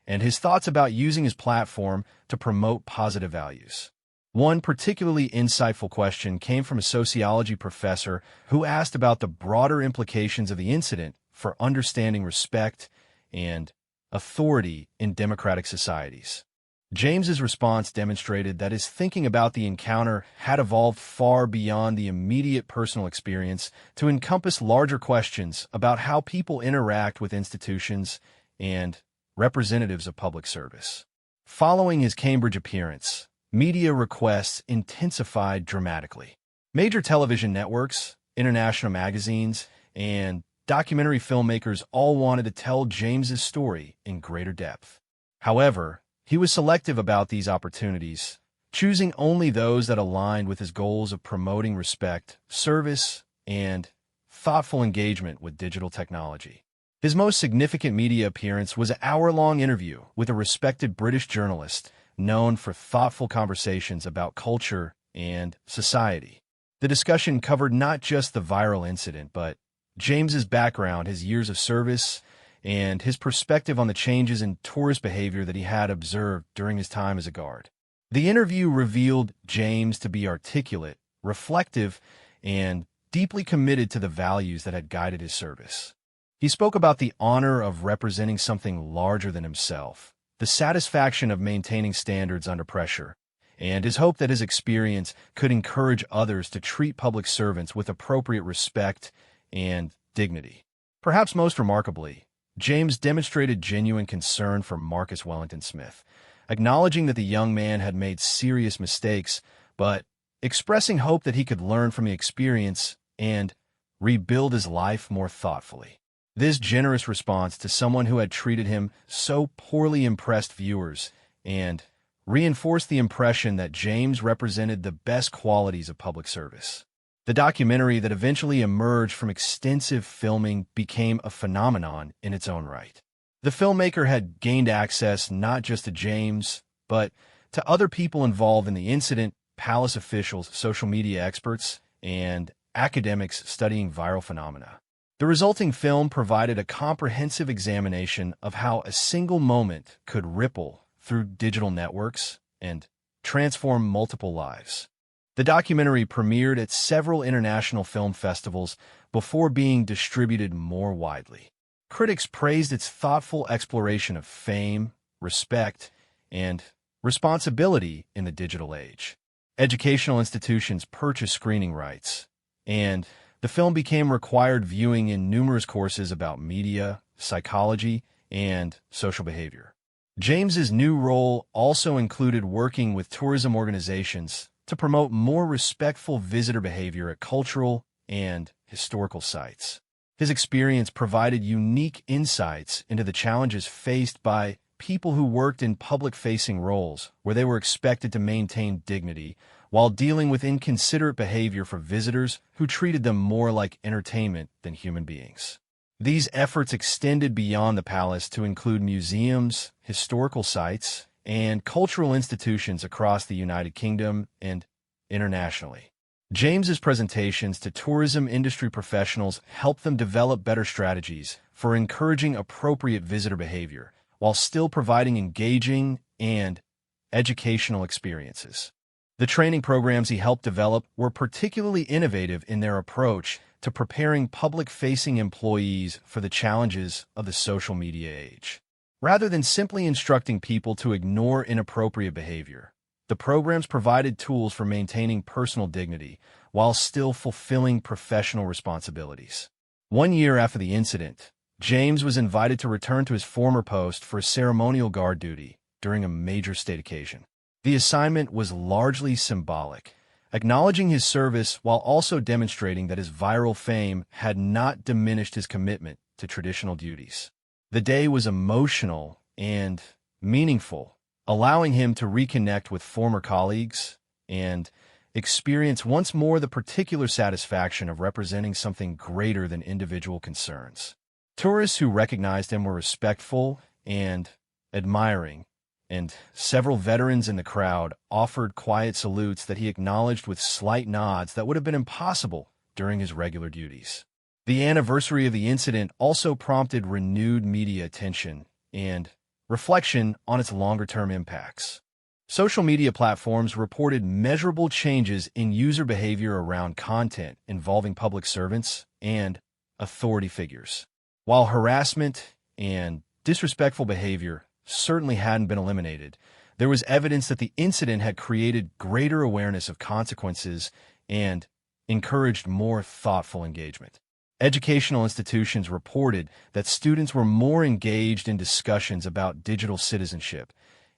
and his thoughts about using his platform to promote positive values. One particularly insightful question came from a sociology professor who asked about the broader implications of the incident for understanding respect and authority in democratic societies. James's response demonstrated that his thinking about the encounter had evolved far beyond the immediate personal experience to encompass larger questions about how people interact with institutions and representatives of public service. Following his Cambridge appearance, media requests intensified dramatically. Major television networks, international magazines, and documentary filmmakers all wanted to tell James's story in greater depth. However, he was selective about these opportunities, choosing only those that aligned with his goals of promoting respect, service, and thoughtful engagement with digital technology. His most significant media appearance was an hour-long interview with a respected British journalist known for thoughtful conversations about culture and society. The discussion covered not just the viral incident, but James's background, his years of service, and his perspective on the changes in tourist behavior that he had observed during his time as a guard. The interview revealed James to be articulate, reflective, and deeply committed to the values that had guided his service. He spoke about the honor of representing something larger than himself, the satisfaction of maintaining standards under pressure, and his hope that his experience could encourage others to treat public servants with appropriate respect and dignity. Perhaps most remarkably, James demonstrated genuine concern for Marcus Wellington Smith, acknowledging that the young man had made serious mistakes, but expressing hope that he could learn from the experience and rebuild his life more thoughtfully. This generous response to someone who had treated him so poorly impressed viewers and reinforced the impression that James represented the best qualities of public service. The documentary that eventually emerged from extensive filming became a phenomenon in its own right. The filmmaker had gained access not just to James, but to other people involved in the incident, palace officials, social media experts, and academics studying viral phenomena. The resulting film provided a comprehensive examination of how a single moment could ripple through digital networks and transform multiple lives. The documentary premiered at several international film festivals before being distributed more widely. Critics praised its thoughtful exploration of fame, respect, and responsibility in the digital age. Educational institutions purchased screening rights, and the film became required viewing in numerous courses about media, psychology, and social behavior. James's new role also included working with tourism organizations to promote more respectful visitor behavior at cultural and historical sites. His experience provided unique insights into the challenges faced by people who worked in public-facing roles where they were expected to maintain dignity while dealing with inconsiderate behavior for visitors who treated them more like entertainment than human beings. These efforts extended beyond the palace to include museums, historical sites, and cultural institutions across the United Kingdom and internationally. James's presentations to tourism industry professionals helped them develop better strategies for encouraging appropriate visitor behavior while still providing engaging and educational experiences. The training programs he helped develop were particularly innovative in their approach to preparing public-facing employees for the challenges of the social media age. Rather than simply instructing people to ignore inappropriate behavior, the programs provided tools for maintaining personal dignity while still fulfilling professional responsibilities. 1 year after the incident, James was invited to return to his former post for ceremonial guard duty during a major state occasion. The assignment was largely symbolic, acknowledging his service while also demonstrating that his viral fame had not diminished his commitment to traditional duties. The day was emotional and meaningful, allowing him to reconnect with former colleagues and experience once more the particular satisfaction of representing something greater than individual concerns. Tourists who recognized him were respectful and admiring, and several veterans in the crowd offered quiet salutes that he acknowledged with slight nods that would have been impossible during his regular duties. The anniversary of the incident also prompted renewed media attention and reflection on its longer-term impacts. Social media platforms reported measurable changes in user behavior around content involving public servants and authority figures. While harassment and disrespectful behavior certainly hadn't been eliminated, there was evidence that the incident had created greater awareness of consequences and encouraged more thoughtful engagement. Educational institutions reported that students were more engaged in discussions about digital citizenship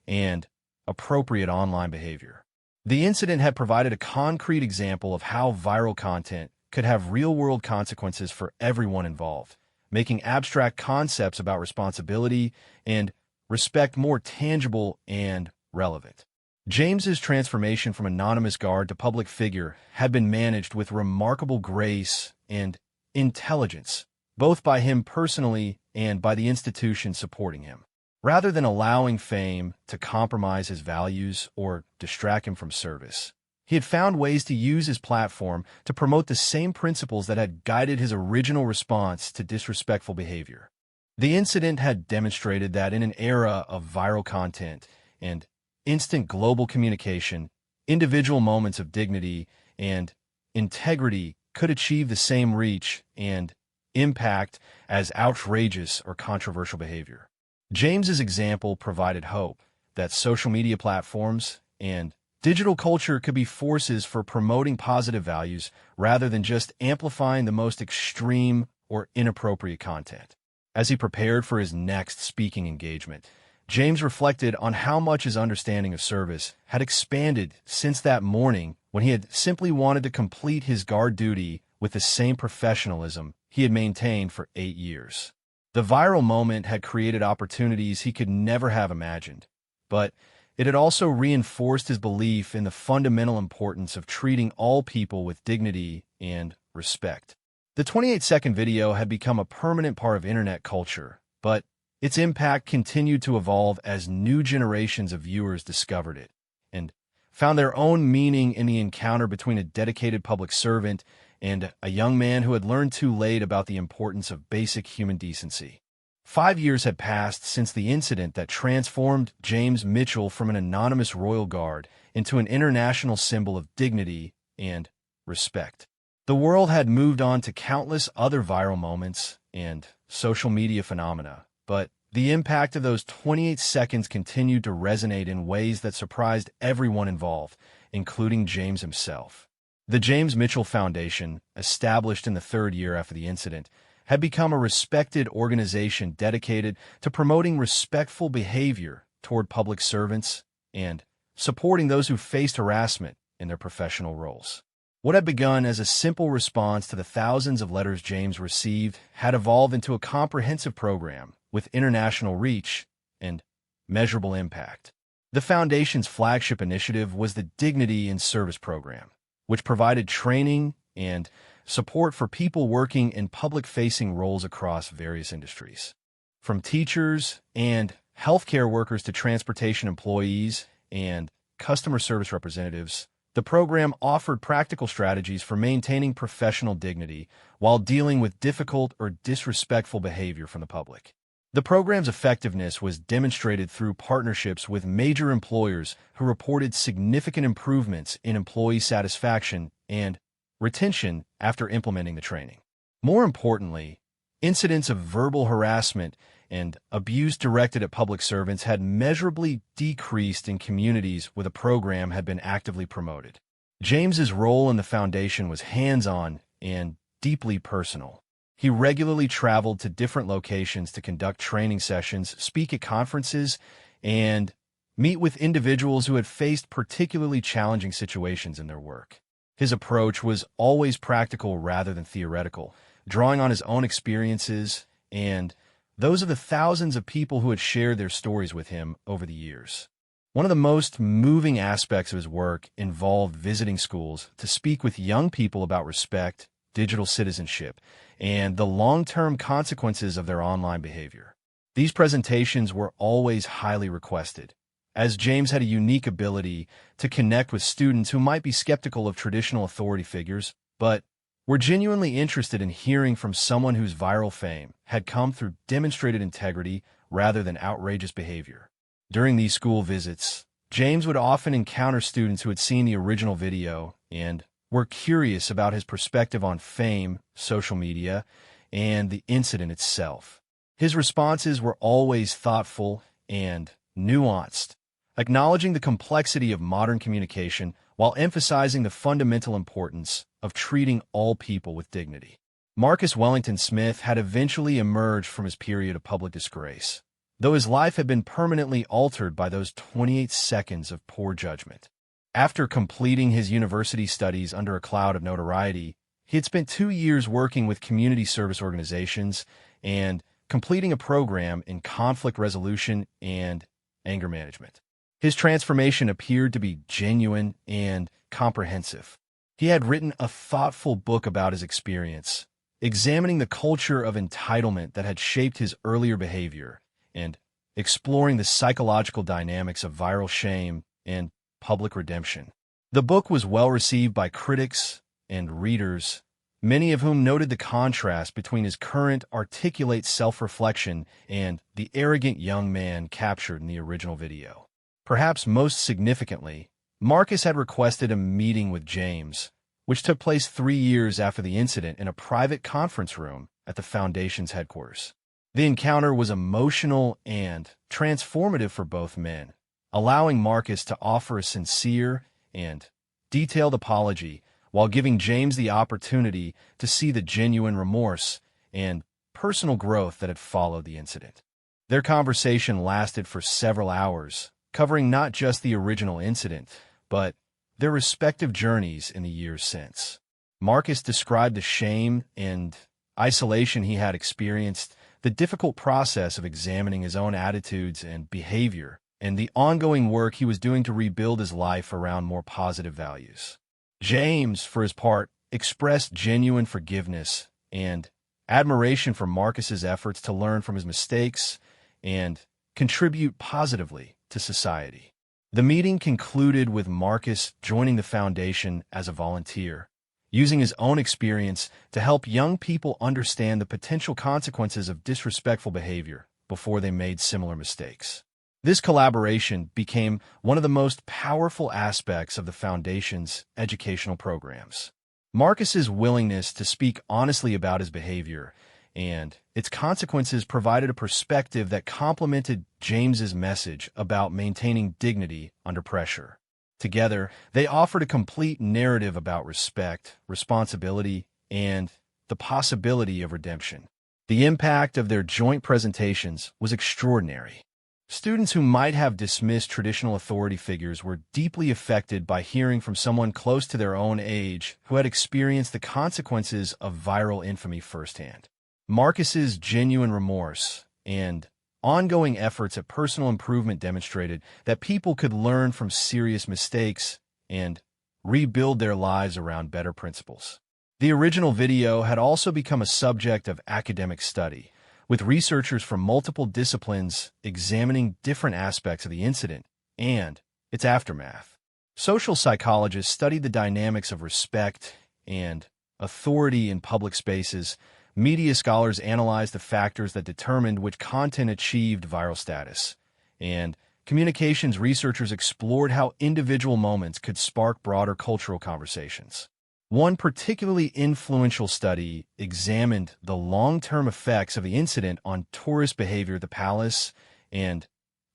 and appropriate online behavior. The incident had provided a concrete example of how viral content could have real-world consequences for everyone involved, making abstract concepts about responsibility and respect more tangible and relevant. James's transformation from anonymous guard to public figure had been managed with remarkable grace and intelligence, both by him personally and by the institution supporting him. Rather than allowing fame to compromise his values or distract him from service, he had found ways to use his platform to promote the same principles that had guided his original response to disrespectful behavior. The incident had demonstrated that in an era of viral content and instant global communication, individual moments of dignity and integrity could achieve the same reach and impact as outrageous or controversial behavior. James's example provided hope that social media platforms and digital culture could be forces for promoting positive values rather than just amplifying the most extreme or inappropriate content. As he prepared for his next speaking engagement, James reflected on how much his understanding of service had expanded since that morning when he had simply wanted to complete his guard duty with the same professionalism he had maintained for 8 years. The viral moment had created opportunities he could never have imagined, but it had also reinforced his belief in the fundamental importance of treating all people with dignity and respect. The 28-second video had become a permanent part of internet culture, but its impact continued to evolve as new generations of viewers discovered it and found their own meaning in the encounter between a dedicated public servant and a young man who had learned too late about the importance of basic human decency. 5 years had passed since the incident that transformed James Mitchell from an anonymous royal guard into an international symbol of dignity and respect. The world had moved on to countless other viral moments and social media phenomena, but the impact of those 28 seconds continued to resonate in ways that surprised everyone involved, including James himself. The James Mitchell Foundation, established in the third year after the incident, had become a respected organization dedicated to promoting respectful behavior toward public servants and supporting those who faced harassment in their professional roles. What had begun as a simple response to the thousands of letters James received had evolved into a comprehensive program with international reach and measurable impact. The Foundation's flagship initiative was the Dignity in Service program, which provided training and support for people working in public-facing roles across various industries. From teachers and healthcare workers to transportation employees and customer service representatives, the program offered practical strategies for maintaining professional dignity while dealing with difficult or disrespectful behavior from the public. The program's effectiveness was demonstrated through partnerships with major employers who reported significant improvements in employee satisfaction and retention after implementing the training. More importantly, incidents of verbal harassment and abuse directed at public servants had measurably decreased in communities where the program had been actively promoted. James's role in the foundation was hands-on and deeply personal. He regularly traveled to different locations to conduct training sessions, speak at conferences, and meet with individuals who had faced particularly challenging situations in their work. His approach was always practical rather than theoretical, drawing on his own experiences and those of the thousands of people who had shared their stories with him over the years. One of the most moving aspects of his work involved visiting schools to speak with young people about respect, digital citizenship, and the long-term consequences of their online behavior. These presentations were always highly requested, as James had a unique ability to connect with students who might be skeptical of traditional authority figures, but were genuinely interested in hearing from someone whose viral fame had come through demonstrated integrity rather than outrageous behavior. During these school visits, James would often encounter students who had seen the original video and were curious about his perspective on fame, social media, and the incident itself. His responses were always thoughtful and nuanced, acknowledging the complexity of modern communication while emphasizing the fundamental importance of treating all people with dignity. Marcus Wellington Smith had eventually emerged from his period of public disgrace, though his life had been permanently altered by those 28 seconds of poor judgment. After completing his university studies under a cloud of notoriety, he had spent 2 years working with community service organizations and completing a program in conflict resolution and anger management. His transformation appeared to be genuine and comprehensive. He had written a thoughtful book about his experience, examining the culture of entitlement that had shaped his earlier behavior and exploring the psychological dynamics of viral shame and public redemption. The book was well received by critics and readers, many of whom noted the contrast between his current articulate self-reflection and the arrogant young man captured in the original video. Perhaps most significantly, Marcus had requested a meeting with James, which took place 3 years after the incident in a private conference room at the Foundation's headquarters. The encounter was emotional and transformative for both men, allowing Marcus to offer a sincere and detailed apology while giving James the opportunity to see the genuine remorse and personal growth that had followed the incident. Their conversation lasted for several hours, covering not just the original incident, but their respective journeys in the years since. Marcus described the shame and isolation he had experienced, the difficult process of examining his own attitudes and behavior, and the ongoing work he was doing to rebuild his life around more positive values. James, for his part, expressed genuine forgiveness and admiration for Marcus's efforts to learn from his mistakes and contribute positively to society. The meeting concluded with Marcus joining the foundation as a volunteer, using his own experience to help young people understand the potential consequences of disrespectful behavior before they made similar mistakes. This collaboration became one of the most powerful aspects of the Foundation's educational programs. Marcus's willingness to speak honestly about his behavior and its consequences provided a perspective that complemented James's message about maintaining dignity under pressure. Together, they offered a complete narrative about respect, responsibility, and the possibility of redemption. The impact of their joint presentations was extraordinary. Students who might have dismissed traditional authority figures were deeply affected by hearing from someone close to their own age who had experienced the consequences of viral infamy firsthand. Marcus's genuine remorse and ongoing efforts at personal improvement demonstrated that people could learn from serious mistakes and rebuild their lives around better principles. The original video had also become a subject of academic study, with researchers from multiple disciplines examining different aspects of the incident and its aftermath. Social psychologists studied the dynamics of respect and authority in public spaces. Media scholars analyzed the factors that determined which content achieved viral status, and communications researchers explored how individual moments could spark broader cultural conversations. One particularly influential study examined the long-term effects of the incident on tourist behavior at the palace and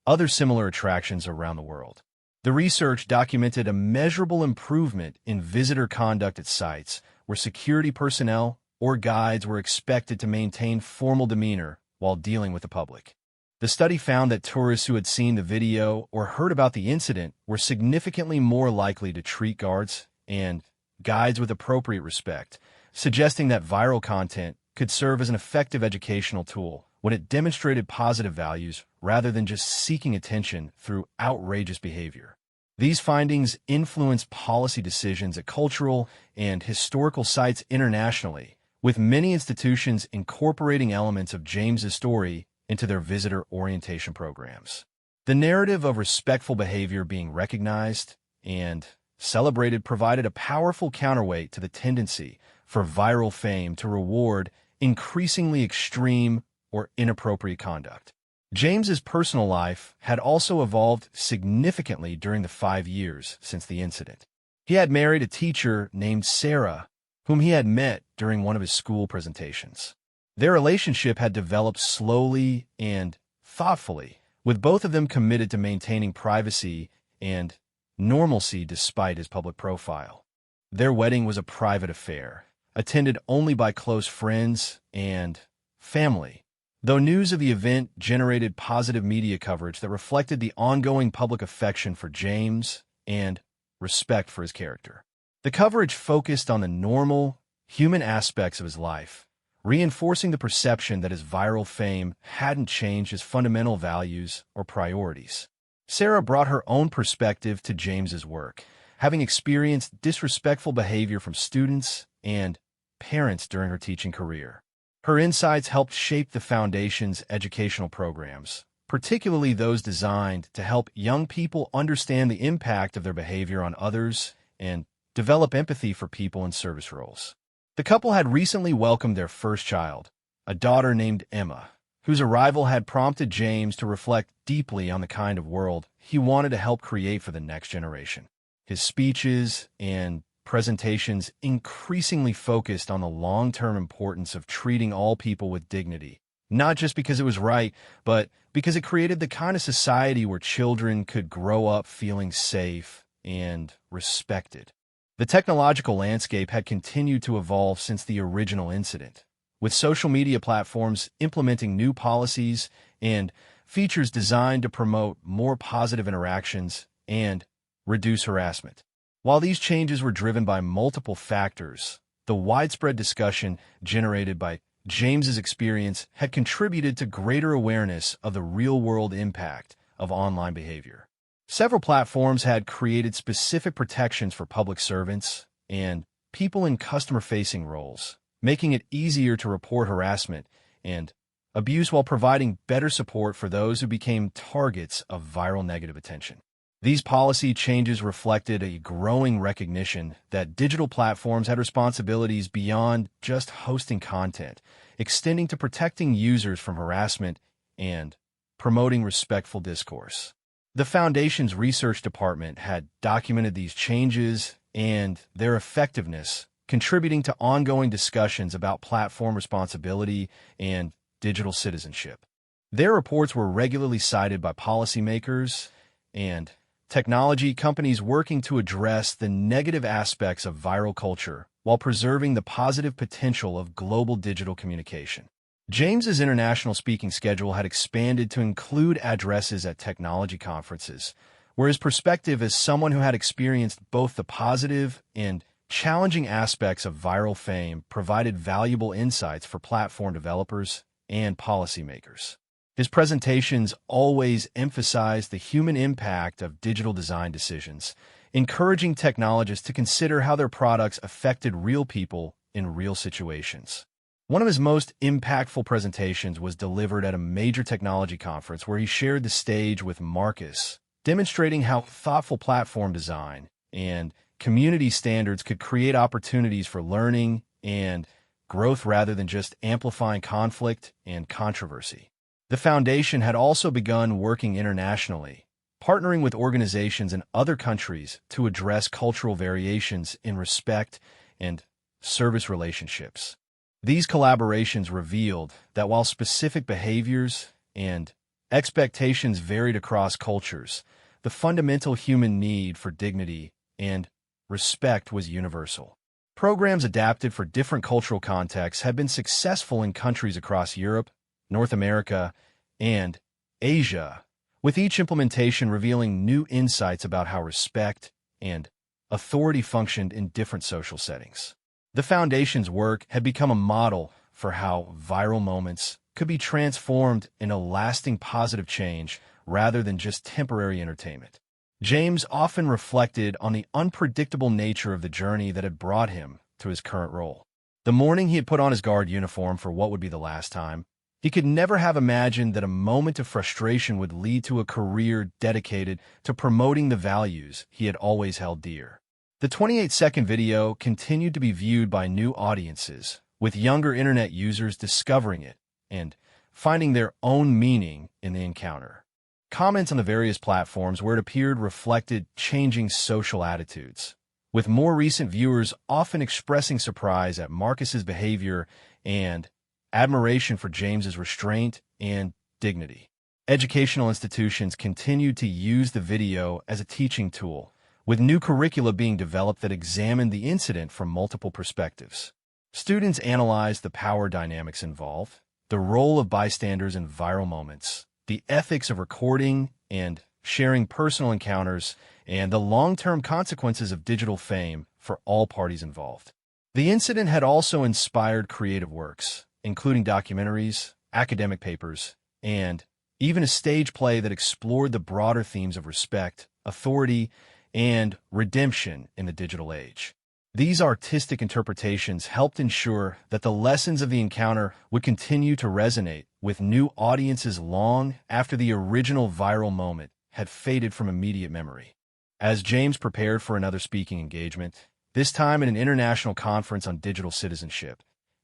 other similar attractions around the world. The research documented a measurable improvement in visitor conduct at sites where security personnel or guides were expected to maintain formal demeanor while dealing with the public. The study found that tourists who had seen the video or heard about the incident were significantly more likely to treat guards and guides with appropriate respect, suggesting that viral content could serve as an effective educational tool when it demonstrated positive values rather than just seeking attention through outrageous behavior. These findings influenced policy decisions at cultural and historical sites internationally, with many institutions incorporating elements of James's story into their visitor orientation programs. The narrative of respectful behavior being recognized and celebrated provided a powerful counterweight to the tendency for viral fame to reward increasingly extreme or inappropriate conduct. James's personal life had also evolved significantly during the 5 years since the incident. He had married a teacher named Sarah, whom he had met during one of his school presentations. Their relationship had developed slowly and thoughtfully, with both of them committed to maintaining privacy and normalcy despite his public profile. Their wedding was a private affair, attended only by close friends and family, though news of the event generated positive media coverage that reflected the ongoing public affection for James and respect for his character. The coverage focused on the normal, human aspects of his life, reinforcing the perception that his viral fame hadn't changed his fundamental values or priorities. Sarah brought her own perspective to James's work, having experienced disrespectful behavior from students and parents during her teaching career. Her insights helped shape the Foundation's educational programs, particularly those designed to help young people understand the impact of their behavior on others and develop empathy for people in service roles. The couple had recently welcomed their first child, a daughter named Emma, whose arrival had prompted James to reflect deeply on the kind of world he wanted to help create for the next generation. His speeches and presentations increasingly focused on the long-term importance of treating all people with dignity, not just because it was right, but because it created the kind of society where children could grow up feeling safe and respected. The technological landscape had continued to evolve since the original incident, with social media platforms implementing new policies and features designed to promote more positive interactions and reduce harassment. While these changes were driven by multiple factors, the widespread discussion generated by James's experience had contributed to greater awareness of the real-world impact of online behavior. Several platforms had created specific protections for public servants and people in customer-facing roles, making it easier to report harassment and abuse while providing better support for those who became targets of viral negative attention. These policy changes reflected a growing recognition that digital platforms had responsibilities beyond just hosting content, extending to protecting users from harassment and promoting respectful discourse. The Foundation's research department had documented these changes and their effectiveness, contributing to ongoing discussions about platform responsibility and digital citizenship. Their reports were regularly cited by policymakers and technology companies working to address the negative aspects of viral culture while preserving the positive potential of global digital communication. James's international speaking schedule had expanded to include addresses at technology conferences, where his perspective as someone who had experienced both the positive and challenging aspects of viral fame provided valuable insights for platform developers and policymakers. His presentations always emphasized the human impact of digital design decisions, encouraging technologists to consider how their products affected real people in real situations. One of his most impactful presentations was delivered at a major technology conference where he shared the stage with Marcus, demonstrating how thoughtful platform design and community standards could create opportunities for learning and growth rather than just amplifying conflict and controversy. The Foundation had also begun working internationally, partnering with organizations in other countries to address cultural variations in respect and service relationships. These collaborations revealed that while specific behaviors and expectations varied across cultures, the fundamental human need for dignity and respect was universal. Programs adapted for different cultural contexts have been successful in countries across Europe, North America, and Asia, with each implementation revealing new insights about how respect and authority functioned in different social settings. The Foundation's work had become a model for how viral moments could be transformed into lasting positive change rather than just temporary entertainment. James often reflected on the unpredictable nature of the journey that had brought him to his current role. The morning he had put on his guard uniform for what would be the last time, he could never have imagined that a moment of frustration would lead to a career dedicated to promoting the values he had always held dear. The 28-second video continued to be viewed by new audiences, with younger internet users discovering it and finding their own meaning in the encounter. Comments on the various platforms where it appeared reflected changing social attitudes, with more recent viewers often expressing surprise at Marcus's behavior and admiration for James's restraint and dignity. Educational institutions continued to use the video as a teaching tool, with new curricula being developed that examined the incident from multiple perspectives. Students analyzed the power dynamics involved, the role of bystanders in viral moments, the ethics of recording and sharing personal encounters, and the long-term consequences of digital fame for all parties involved. The incident had also inspired creative works, including documentaries, academic papers, and even a stage play that explored the broader themes of respect, authority, and redemption in the digital age. These artistic interpretations helped ensure that the lessons of the encounter would continue to resonate with new audiences long after the original viral moment had faded from immediate memory. As James prepared for another speaking engagement, this time at an international conference on digital citizenship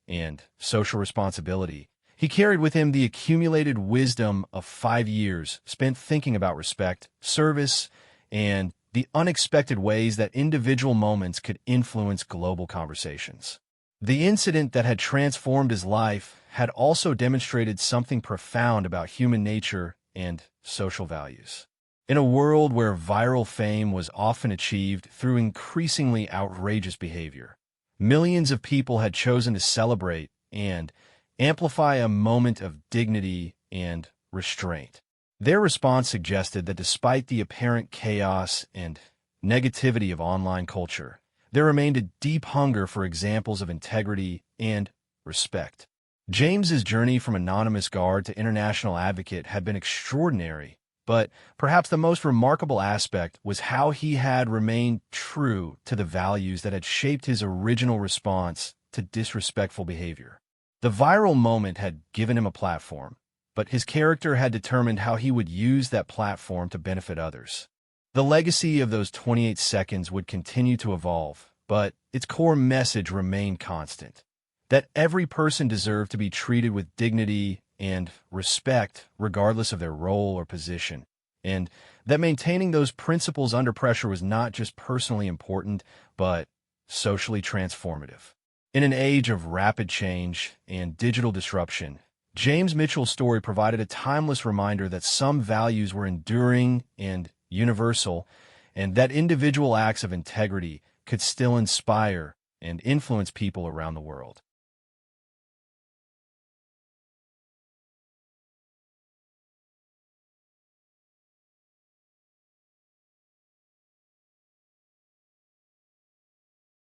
and social responsibility, he carried with him the accumulated wisdom of 5 years spent thinking about respect, service, and the unexpected ways that individual moments could influence global conversations. The incident that had transformed his life had also demonstrated something profound about human nature and social values. In a world where viral fame was often achieved through increasingly outrageous behavior, millions of people had chosen to celebrate and amplify a moment of dignity and restraint. Their response suggested that despite the apparent chaos and negativity of online culture, there remained a deep hunger for examples of integrity and respect. James's journey from anonymous guard to international advocate had been extraordinary, but perhaps the most remarkable aspect was how he had remained true to the values that had shaped his original response to disrespectful behavior. The viral moment had given him a platform, but his character had determined how he would use that platform to benefit others. The legacy of those 28 seconds would continue to evolve, but its core message remained constant: that every person deserved to be treated with dignity and respect regardless of their role or position, and that maintaining those principles under pressure was not just personally important, but socially transformative. In an age of rapid change and digital disruption, James Mitchell's story provided a timeless reminder that some values were enduring and universal, and that individual acts of integrity could still inspire and influence people around the world.